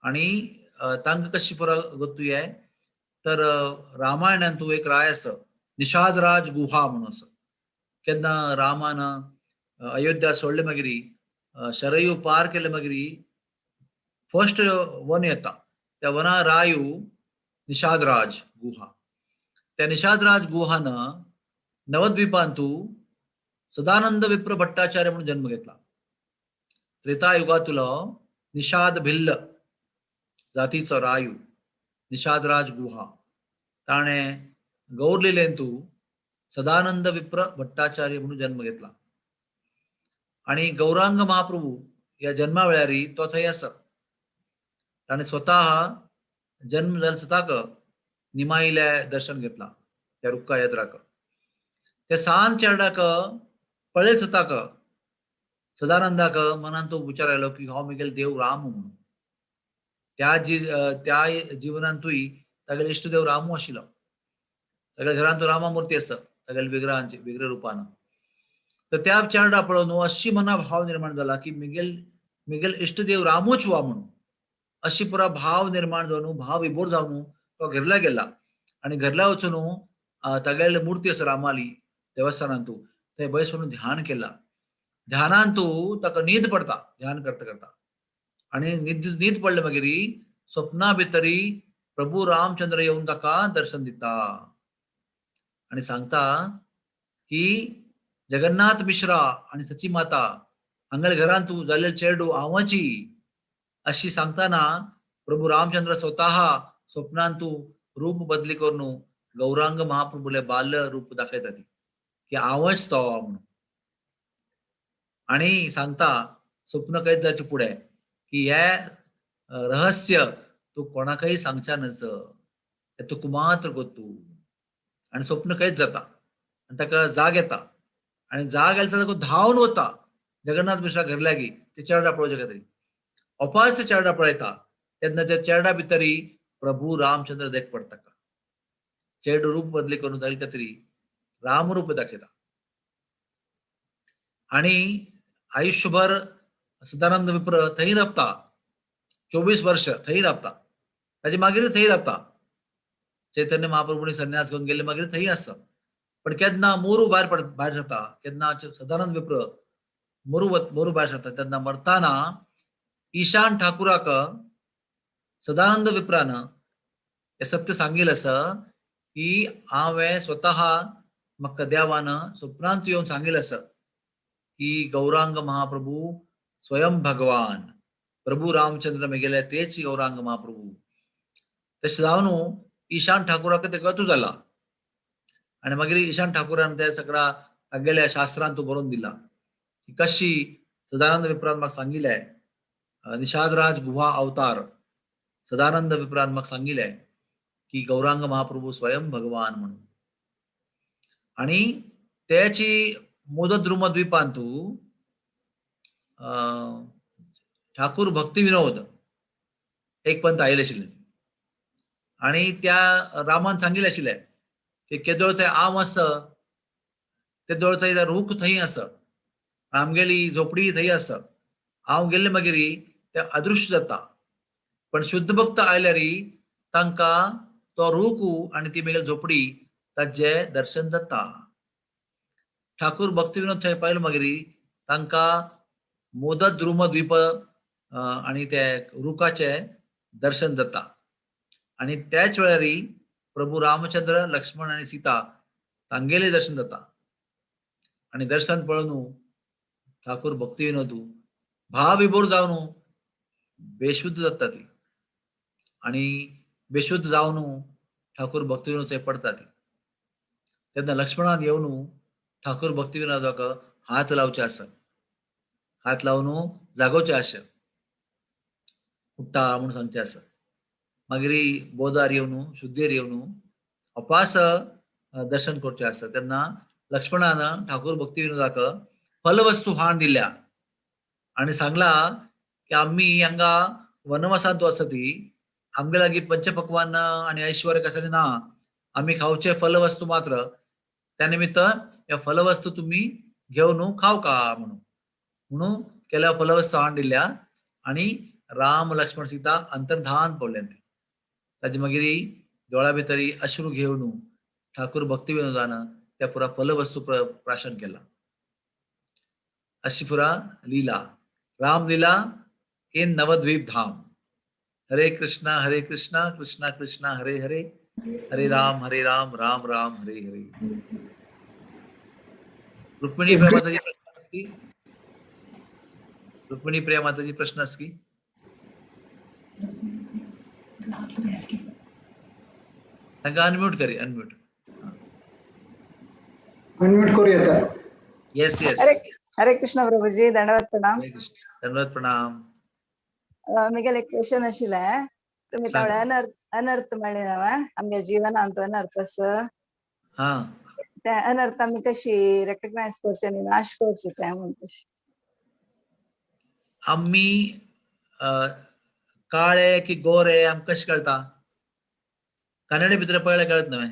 B: आणि तांकां कशी फरक गोतूय तर रामायणान तू एक राय आसा निषादराज गुहा म्हणून आसा. केन्ना रामान अयोध्या सोडले मागीर शरयू पार केले मागीर फर्स्ट वन येता त्या वना रायू निषादराज गुहा. त्या निषादराज गुहान नवद्वीपांतू सदानंद विप्र भट्टाचार्य म्हणून जन्म घेतला. त्रेतायुगातलो निषाद भिल्ल जातीचो रायू निषादराज गुहा ताणे गौरलिलेंतू सदानंद विप्र भट्टाचार्य म्हणून जन्म घेतला. आणि गौरांग महाप्रभू या जन्मा वेळारी तो थंय आसा. ताणे स्वतः जन्म जाल स्वताक निमाईले दर्शन घेतला त्या रुक्का यात्राक. ते सांज चेडाक पळय स्वताक सदानंदाक मनान तो विचार आयलो की हो मुगेल देव राम म्हणून. त्या जीवनांतूय तागेले इष्ट देव रामू आशिल्लो. सगळ्या घरांत रामा मूर्ती आसा तागेल्या विग्रहांची विग्रह रूपान. तर त्या चेडा पळोवन अशी मना भाव निर्माण जाला की मिगेल इष्ट देव रामूच वा म्हणून अशी पुरा भाव निर्माण जावन भाव विभोर जावन तो घरला गेला आणि घरला वचून तागेले मूर्ती आसा रामाली देवस्थानांतू थंय बसून ध्यान केला. ध्यानांतू ताका न्हीद पडता ध्यान करता करता आणि न्हीद पडले मागीर स्वप्ना भितरी प्रभू रामचंद्र येऊन ताका दर्शन दिता आणि सांगता की जगन्नाथ मिश्रा आणि सची माता हांगेल्या घरांत तू जाल्ले चेडू हांवाची अशी सांगताना प्रभू रामचंद्र स्वतः स्वप्नांतू रूप बदली करून गौरांग महाप्रभूले बाल्य रूप दाखयता ती की आवच तो म्हणून आणि सांगता स्वप्न कैद जायचे पुढे की हे रहस्य तू कोणाकही सांगचा नस हे तुका मात्र गोतू आणि स्वप्न कैद जाता आणि ताका जाग येता आणि जाग आयला ताका धांवन वता जगन्नाथ मिश्रा घर लागी ते चेडा पळोवचे खातीर अपास ते चेडा पळयता तेन्ना त्या चेडा भितरी प्रभू रामचंद्र देख पडटा चेड रूप बदली करून ताका तरी राम रूप दाखयता आणि आयुष्यभर सदानंद विप्र थंय राबता 24 वर्ष थंय राबता ताचे मागीर थंय राबता चैतन्य महाप्रभूंनी संन्यास घेवन गेले मागीर थंय आसता पण केन्ना मोरू भायर जाता केन्ना सदानंद विप्र मोरू भायर जाता तेन्ना मरताना ईशान ठाकुराक सदानंद विप्रान हे सत्य सांगिल्लें आसा की हांवें स्वतः म्हाका देवान स्वप्नांत येवन सांगिल्लें आसा की गौरांग महाप्रभू स्वयं भगवान प्रभू रामचंद्र मेगेले तेच गौरांग महाप्रभू तशें जावन ईशान ठाकुराक ते कळतू जाला आणि मागीर ईशान ठाकुरान ते सगळ्या तागेल्या शास्त्रांत तो बरोवन दिला की कशी सदानंद विप्रान म्हाका सांगिल्लें निषादराज गुहा अवतार सदानंद विप्रान म्हाका सांगिल्लें की गौरांग महाप्रभू स्वयं भगवान म्हणून आणि त्याची मोदत द्रुम द्वीपांतू ठाकूर भक्ती विनोद एक पंत आयिल्ले आशिल्ले आणि त्या रामान सांगिल्लें आशिल्लें की केदोळ थंय आम आसा तेदोळ थंय रूख थंय आसा आमगेली झोपडी थंय आसा हांव गेल्ले मागीर ते अदृश्य जाता पण शुद्ध भक्त आयल्यार तांकां तो रूख आणि ती मेगेली झोपडी ताचे दर्शन जाता ठाकूर भक्ती विनोद थंय पाहिलं मागीर तांकां मोदत द्रुम द्वीप आणि ते रुखाचे दर्शन जाता आणि त्याच वेळार प्रभू रामचंद्र लक्ष्मण आणि सीता तांगेले दर्शन जाता आणि दर्शन पळोवन ठाकूर भक्ती विनोद भावविभोर जावन बेशुद्ध जाता ती आणि बेशुद्ध जावन ठाकूर भक्ती विनोद थंय पडटा ती तेन्ना लक्ष्मणान येवन ठाकूर भक्ती विनोदाक हात लावचे आसा हात लावून जागोवचे आसा उठ्ठा म्हणून सांगचे आसा मागीर बोधार येवन शुद्धेर येवन अपास दर्शन करचे आसा तेन्ना लक्ष्मणान ठाकूर भक्ती विनोदाक फलवस्तू हाण दिल्या आणि सांगला की आम्ही हांगा वनवासांत आसा ती आमगे लागीं पंचपक्वान आणि ऐश्वर्य कसले ना आम्ही खावचे फलवस्तू मात्र त्या निमित्त या फलवस्तू तुम्ही घेवन खाव का म्हणून केल्या फलवस्तू हाण दिल्या आणि राम लक्ष्मण सीता अंतर्धान पडले ताचे मागीर दोळ्या भितरी अश्रू घेवन ठाकूर भक्ती विनोदान त्या पुरा फलवस्तू प्राशन केला अशी पुरा लीला रामलीला इन नवद्वीप धाम हरे कृष्णा कृष्णा कृष्णा हरे हरे हरे राम राम राम हरे हरे रुक्मिणी प्रिया माताजी प्रश्न की रुक्मिणी प्रिया माताजी प्रश्न की अनम्यूट करी अनम्यूट
A: करूया
B: यस यस
C: हरे कृष्ण प्रभुजी दंडवत प्रणाम
B: दंडवत प्रणाम
C: मुगेल एक क्वेश्चन आशिल्लें तुम्ही थोडे अनर्थ म्हणले ना आमच्या जिवनांत अनर्थ आसा ते अनर्थ आमी कशी रेकग्नायज करचे आनी नाश करचे ते म्हणून कशी
B: आम्ही काळे की गोरे आमकां कशें कळटा कन्नडे भितर पळयल्यार कळत न्हय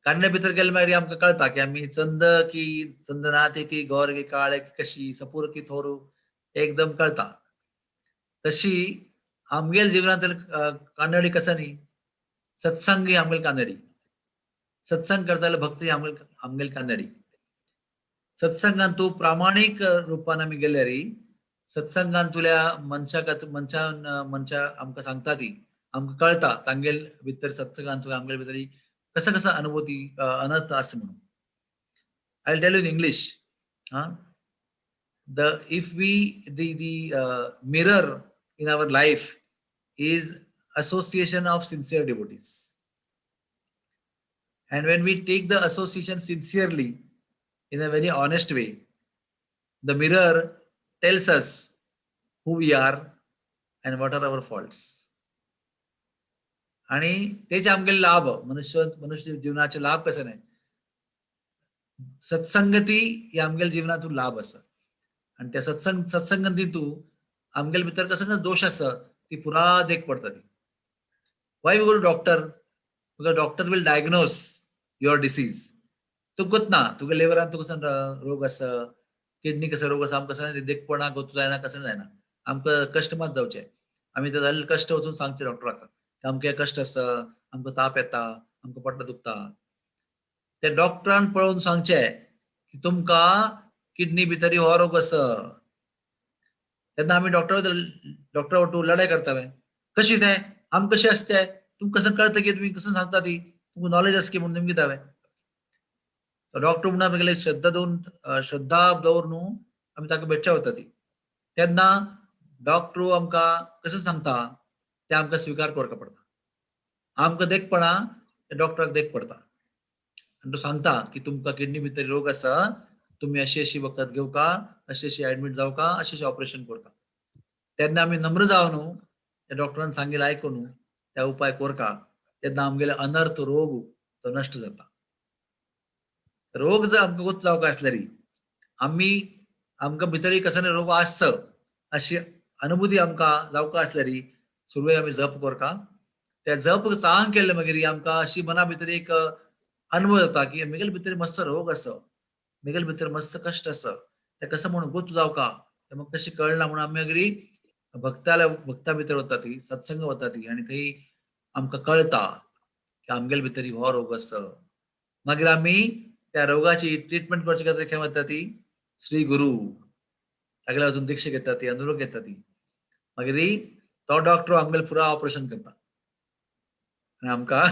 B: कन्नडे भितर गेले मागीर आमकां कळटा की आमी चंदनाते की गोर की काळे की कशी सपूर की थोरू एकदम कळटा तशी आमगेल जिवनांत कानडी कसं न्ही सत्संग आमगेल कानडी सत्संग करता भक्ती आमगेल कानडी सत्संगान तू प्रामाणिक रूपान आमी गेल्यार सत्संगान तुल्या मनशा आमकां सांगता ती आमकां कळटा तांगेल भितर सत्संगान तुवें आमगेल भितर कसा अनुभूती अनर्थ आसा म्हणून I tell you in English the mirror in our life is association of sincere devotees. And when we take the association sincerely, in a very honest way, the mirror tells us who we are and what are our faults. आणि तेच आमगेले लाभ मनुष्य जीवनाचे लाभ कसे नाही सत्संगती ही आमगेल्या जीवनातून लाभ असं आणि त्या सत्संगतीतून आमगेल भितर कसं दोष असं ती पुरा देख पडता ती why we go to doctor because doctor will diagnose your disease तुका ना तुका लिव्हरान तुका रोग असं किडनी कसं रोग असं आमकां कसं देखपणा गोतू जायना कसं जायना आमकां कश्ट मात जावचे आमी ते जाल्ले कश्ट वचून सांगचे डॉक्टराक आमकां कश्ट असं आमकां ताप येता आमकां पोटां दुखता ते डॉक्टरान पळोवन सांगचे की तुमकां किडनी भितर हो रोग असं तेन्ना आमी डॉक्टर वटू लढाई करतावे कशी ते आम कशें असते तुमकां कसं कळता की तुमी कसं सांगता ती तुमकां नॉलेज आसा की म्हणून तुमी कितावे डॉक्टर म्हणून आमी श्रद्धा दवर न्हू आमी ताका भेटच्या वता ती तेन्ना डॉक्टर आमकां कसं सांगता ते आमकां स्विकार करचा पडटा आमकां देखपणा ते डॉक्टराक देख पडटा आनी तो सांगता की तुमकां किडनी भितर रोग आसा तुम्ही अशी वखद घेवका अशी ऍडमिट जावका अशी ऑपरेशन करता तेन्ना आमी नम्र जावन न्हू त्या डॉक्टरान सांगिल्लें आयकून न्हू त्या उपाय करता तेन्ना आमगेले अनर्थ रोग तो नश्ट जाता रोग जर आमकां गोत जावका आसलेली आमकां भितर कसले रोग आसच अशी अनुभूती आमकां जावका आसलेली सुरवेक आमी जप करता त्या जप चांग केले मागीर आमकां अशी मना भितर एक अनुभव जाता की म्हगेले भितर मस्त रोग आसा म्हगेले भितर मस्त कश्ट आसा ते कसं म्हणून गोत जावका ते म्हाका कशी कळना म्हणून आमी मागीर भक्ता भितर वता ती सत्संग वता ती आनी थंय आमकां कळटा की आमगेले भितर हो रोग आसा मागीर आमी त्या रोगाची ट्रिटमेंट करची खातीर खंय वता ती श्री गुरु तागेले वचून दीक्षा घेता ती अनुरोग घेता ती मागीर तो डॉक्टर आमगेले पुरा ऑपरेशन करता आनी आमकां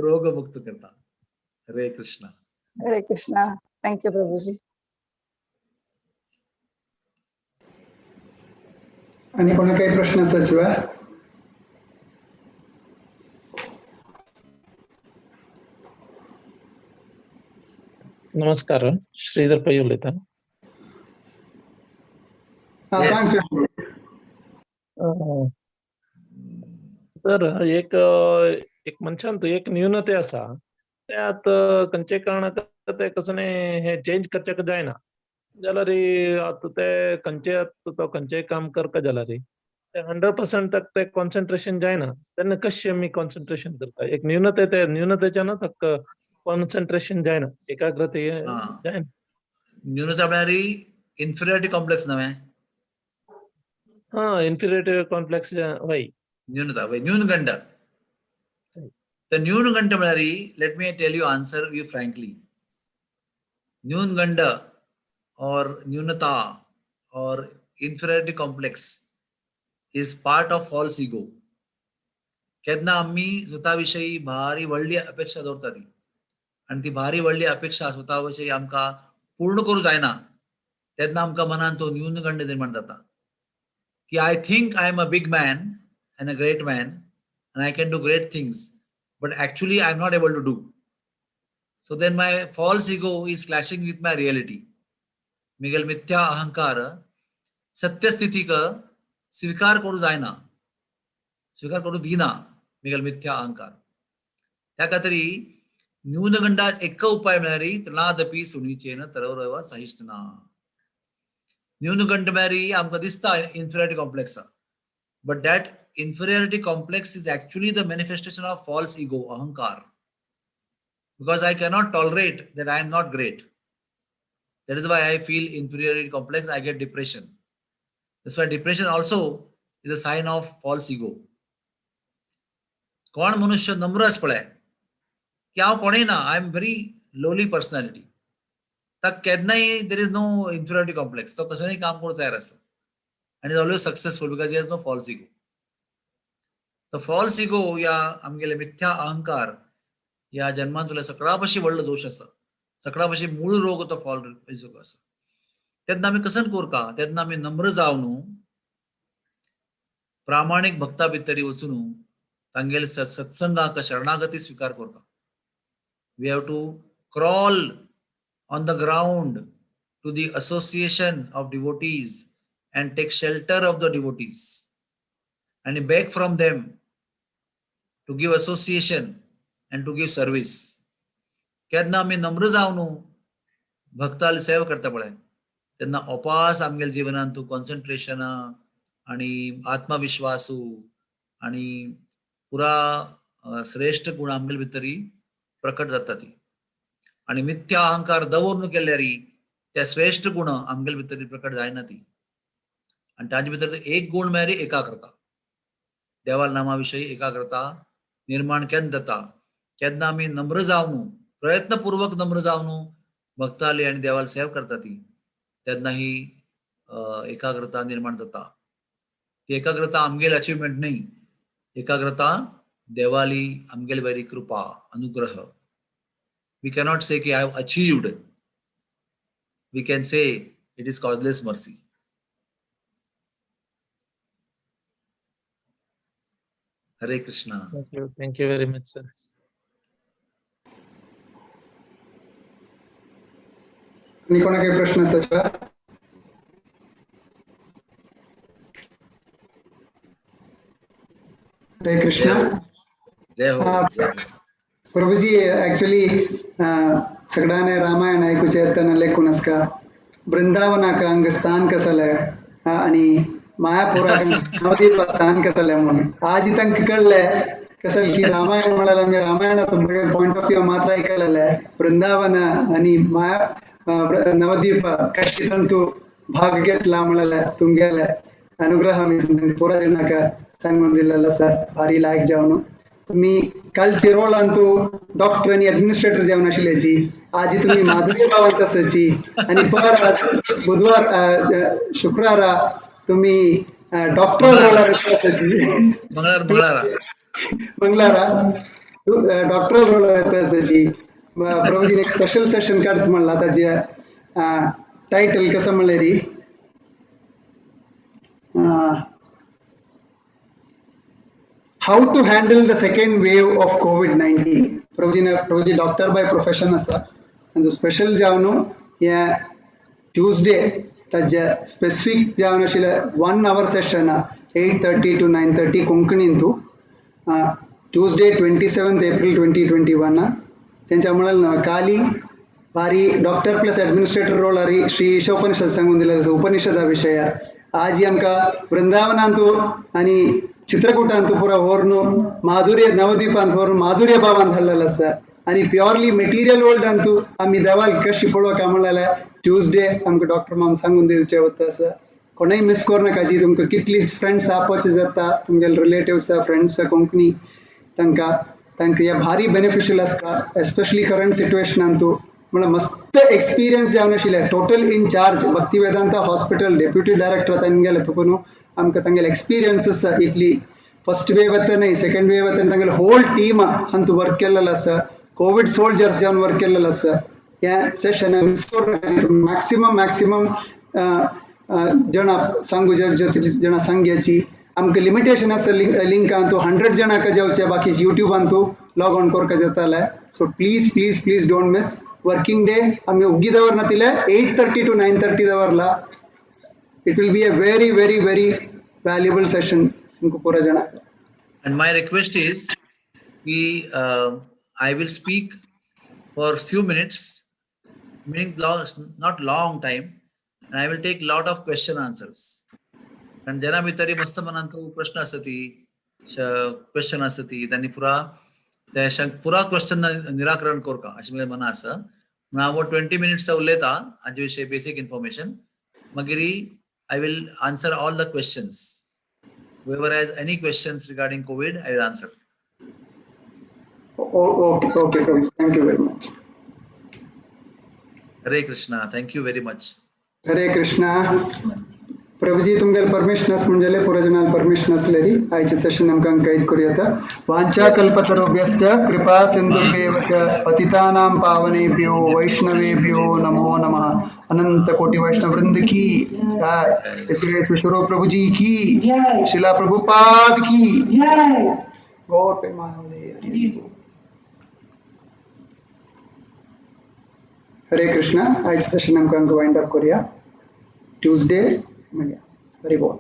B: रोग मुक्त करता हरे कृष्णा
C: हरे कृष्णा थैंक यू प्रभुजी
A: आणि कोणा काही प्रश्न सचिवा
D: नमस्कार श्रीधर पै उलयता सर एक मनशान एक न्यूनते आसा त्यात खंयचे कारणाक ते कसं हे चेंज करचें जायना जाल्यार आतां ते खंयचेय काम करता जाल्यार ते 100% ते कॉन्सन्ट्रेशन जायना तेन्ना कशें आमी कॉन्सन्ट्रेशन करता एक न्यूनतेच्यान कॉन्सन्ट्रेशन जायना एकाग्रते जायना
B: न्यूनता म्हळ्यार इन्फिरियरिटी कॉम्प्लेक्स नव्हे
D: इन्फिरियरिटी कॉम्प्लेक्स वय
B: न्यूनता वय न्यूनगंड तर न्यूनगंड म्हळ्यार let me tell you answer you frankly न्यूनगंड और न्यूनता or inferiority complex is part of false ego केन्ना आमी स्वता विशयी भारी व्हडली अपेक्षा दवरता ती आनी ती भारी व्हडली अपेक्षा स्वता विशयी आमकां पूर्ण करूं जायना तेन्ना आमकां मनान तो न्यूनगंड निर्माण जाता की I think I am a big man and a great man and I can do great things but actually I am not able to do so then my false ego is clashing with my reality मिगेल मिथ्या अहंकार सत्यस्थितीक स्वीकार करूं जायना स्वीकार करूं दिना मिगेल मिथ्या अहंकार त्या खातीर न्यूनगंडात एक उपाय म्हळ्यार तृणादपि सुनीचेन तरवरव सहिष्णुना न्यूनगंड म्हळ्यार आमकां दिसता inferiority complex but that inferiority complex is actually the manifestation of false ego अहंकार because I cannot tolerate that I am not great. That is why I feel inferiority complex. I get depression. That's why depression also is a sign of false ego. कोण मनुष्य नम्र आस पळय की हांव कोणेय ना I am very lowly personality ताका केन्नाय there is no inferiority complex तो कशेंय काम करूंक तयार आसा आनी is always successful because he has no false ego तो फॉल्स इगो या आमगेले मिथ्या अहंकार या जन्मांतले सगळा भशेन व्हडलो दोश आसा सगळा भशेन मूळ रोग तो फॉल्स इगो आसा तेन्ना आमी कसं करता तेन्ना आमी नम्र जावन प्रामाणीक भक्ता भितर वचून तांगेले सत्संगाक शरणागती स्वीकार करता We have to crawl on the ground to the association of devotees and take shelter of the devotees and beg from them to give association and to give service. केन्ना आमी नम्र जावन भक्ताली सेवा करता पळय तेन्ना अपास आमगेल्या जिवनांत तूं कॉन्सन्ट्रेशन आणि आत्मविश्वासू आणि पुरा श्रेष्ठ गुण आमगेले भितरी प्रकट जाता ती आणि मिथ्या अहंकार दवरून केल्यारी त्या श्रेष्ठ गुण आमगेले भितरी प्रकट जायना ती आणि ताजे भितर एक गुण म्हळ्यार एकाग्रता देवाल नामा विशयी एकाग्रता निर्माण केन्ना जाता केन्ना आमी नम्र जावन प्रयत्नपूर्वक नम्र जावन भक्ताली आणि देवाला सेवा करता ती तेन्ना ही एकाग्रता निर्माण जाता ती एकाग्रता आमगेली अचिवमेंट न्ही एकाग्रता देवाली आमगेली बरी कृपा अनुग्रह वी कॅनॉट से की I have achieved we can say it is causeless mercy Hare Krishna
D: Thank you very much, sir.
A: आणि कोणा काही प्रश्न असतात का? हरे कृष्णा.
B: जय हो
A: प्रभुजी ऍक्च्युली सगळ्यांना रामायण ऐकूचे येताना लेखूनच का वृंदावनाका अंग स्थान कसलं आणि मायापुरा स्थान कसलं म्हणून आज इथं कळलंय कसं की रामायण म्हणाला मी रामायणातून पॉइंट ऑफ व्ह्यू मात्र ऐकलेलं आहे वृंदावन आणि माया नवद्वीप कशी तंतू भाग घेतला म्हणाला तुमगेला अनुग्रह मी पुरा जनका सांगून दिलेला सर भारी लायक जाऊन तुम्ही काल चिरोळांतू डॉक्टर आणि ऍडमिनिस्ट्रेटर जेवण आशिल्ल्याची आज तुम्ही माधुरी भावांत असायची आणि पर बुधवार शुक्रारा तुम्ही डॉक्टर रोलार असायची मंगळारा डॉक्टर रोलार असायची प्रभूजीने एक स्पेशल सेशन काढत म्हणला आता जे टायटल कसं म्हणले री how to handle the second wave of COVID-19. Prabhuji doctor by profession asa. And the special javno yeah Tuesday taj specific javno shila 1 hour session 8:30 to 9:30 Konkani into Tuesday 27th April 2021 त्यांच्या म्हणाल काली भारी doctor plus administrator role आरी श्री ईशोपनिषद सांगून दिलेला उपनिषदा विषय आज आमका वृंदावनांतू आणि चित्रकूटांतू पुरा व्हरून माधुर्य नवद्वीपांत व्हरून माधुर्य भावांत हाडलेला आसा आणि प्युअरली मेटेरियल वर्ल्डांतू आम्ही देवाल कशी पळोवक म्हणलेला ट्यूजडे आमकां डॉक्टर माम सांगून दिवचे वता आसा कोणाय मिस करनाकाची तुमकां कितली फ्रेंड्स आपोवचे जाता तुमगे रिलेटिव्स फ्रेंड्स कोंकणी तांकां ह्या भारी बेनिफिशियल आसता एस्पेशली करंट सिच्युएशनांतू म्हळ्यार मस्त एक्सपिरियन्स जावन आशिल्ले total in charge Bhakti Vedanta hospital deputy director तांगेले तुकून आमकां तांगेले एक्सपिरियन्स इतली फर्स्ट वेव येता न्ही सेकंड वेव येता तांगेले होल टीम हांतू वर्क केल्लेलो आसा कोविड सोल्जर्स जावन वर्क केल्लेलो आसा ह्या सेशन मॅक्सिमम जणां सांगू जणां सांग्याची आमकां लिमिटेशन आसा लिंकान तूं 100 जणांक जेवचे बाकी युट्यूबान तूं लॉग ऑन करपाक जाताले so please don't miss working day आमी उग्गी दवरना तिले 8:30 to 9:30 दवरला it will be a very valuable session तुमको पूरा जना
B: and my request is कि I will speak for few minutes meaning not long time and I will take lot of question answers कारण जना भितरी मस्त मनांत प्रश्न असती क्वेश्चन असती त्यांनी पुरा क्वेश्चन निराकरण करका अशें म्हजें मना आसा हांव 20 मिनिट्स उलयता हाजे विशयी बेसिक इन्फॉर्मेशन मागीर I will answer all the questions. Whoever has any questions regarding COVID, I will answer.
A: Okay. Thank you very much.
B: Hare Krishna. Thank you very much.
A: Hare Krishna. Prabhuji तुमगेल permission म्हणजे पुरा जनाल permission असलेली आयचे session आमकां कैद करूया वांछा कल्पतरुभ्यश्च कृपा सिंधुभ्येव च पतितानां पावनेभ्यो वैष्णवेभ्यो नमो नमः अनंत कोटि वैष्णव वृंद की जय इसलिए विश्वरूप प्रभु जी की जय शिला प्रभुपाद की जय गौर प्रेमानंदे हरि बोल। हरे कृष्णा आयचे सेशन आमकां वाइंड अप करूया ट्यूजडे मेळया हरी बोल.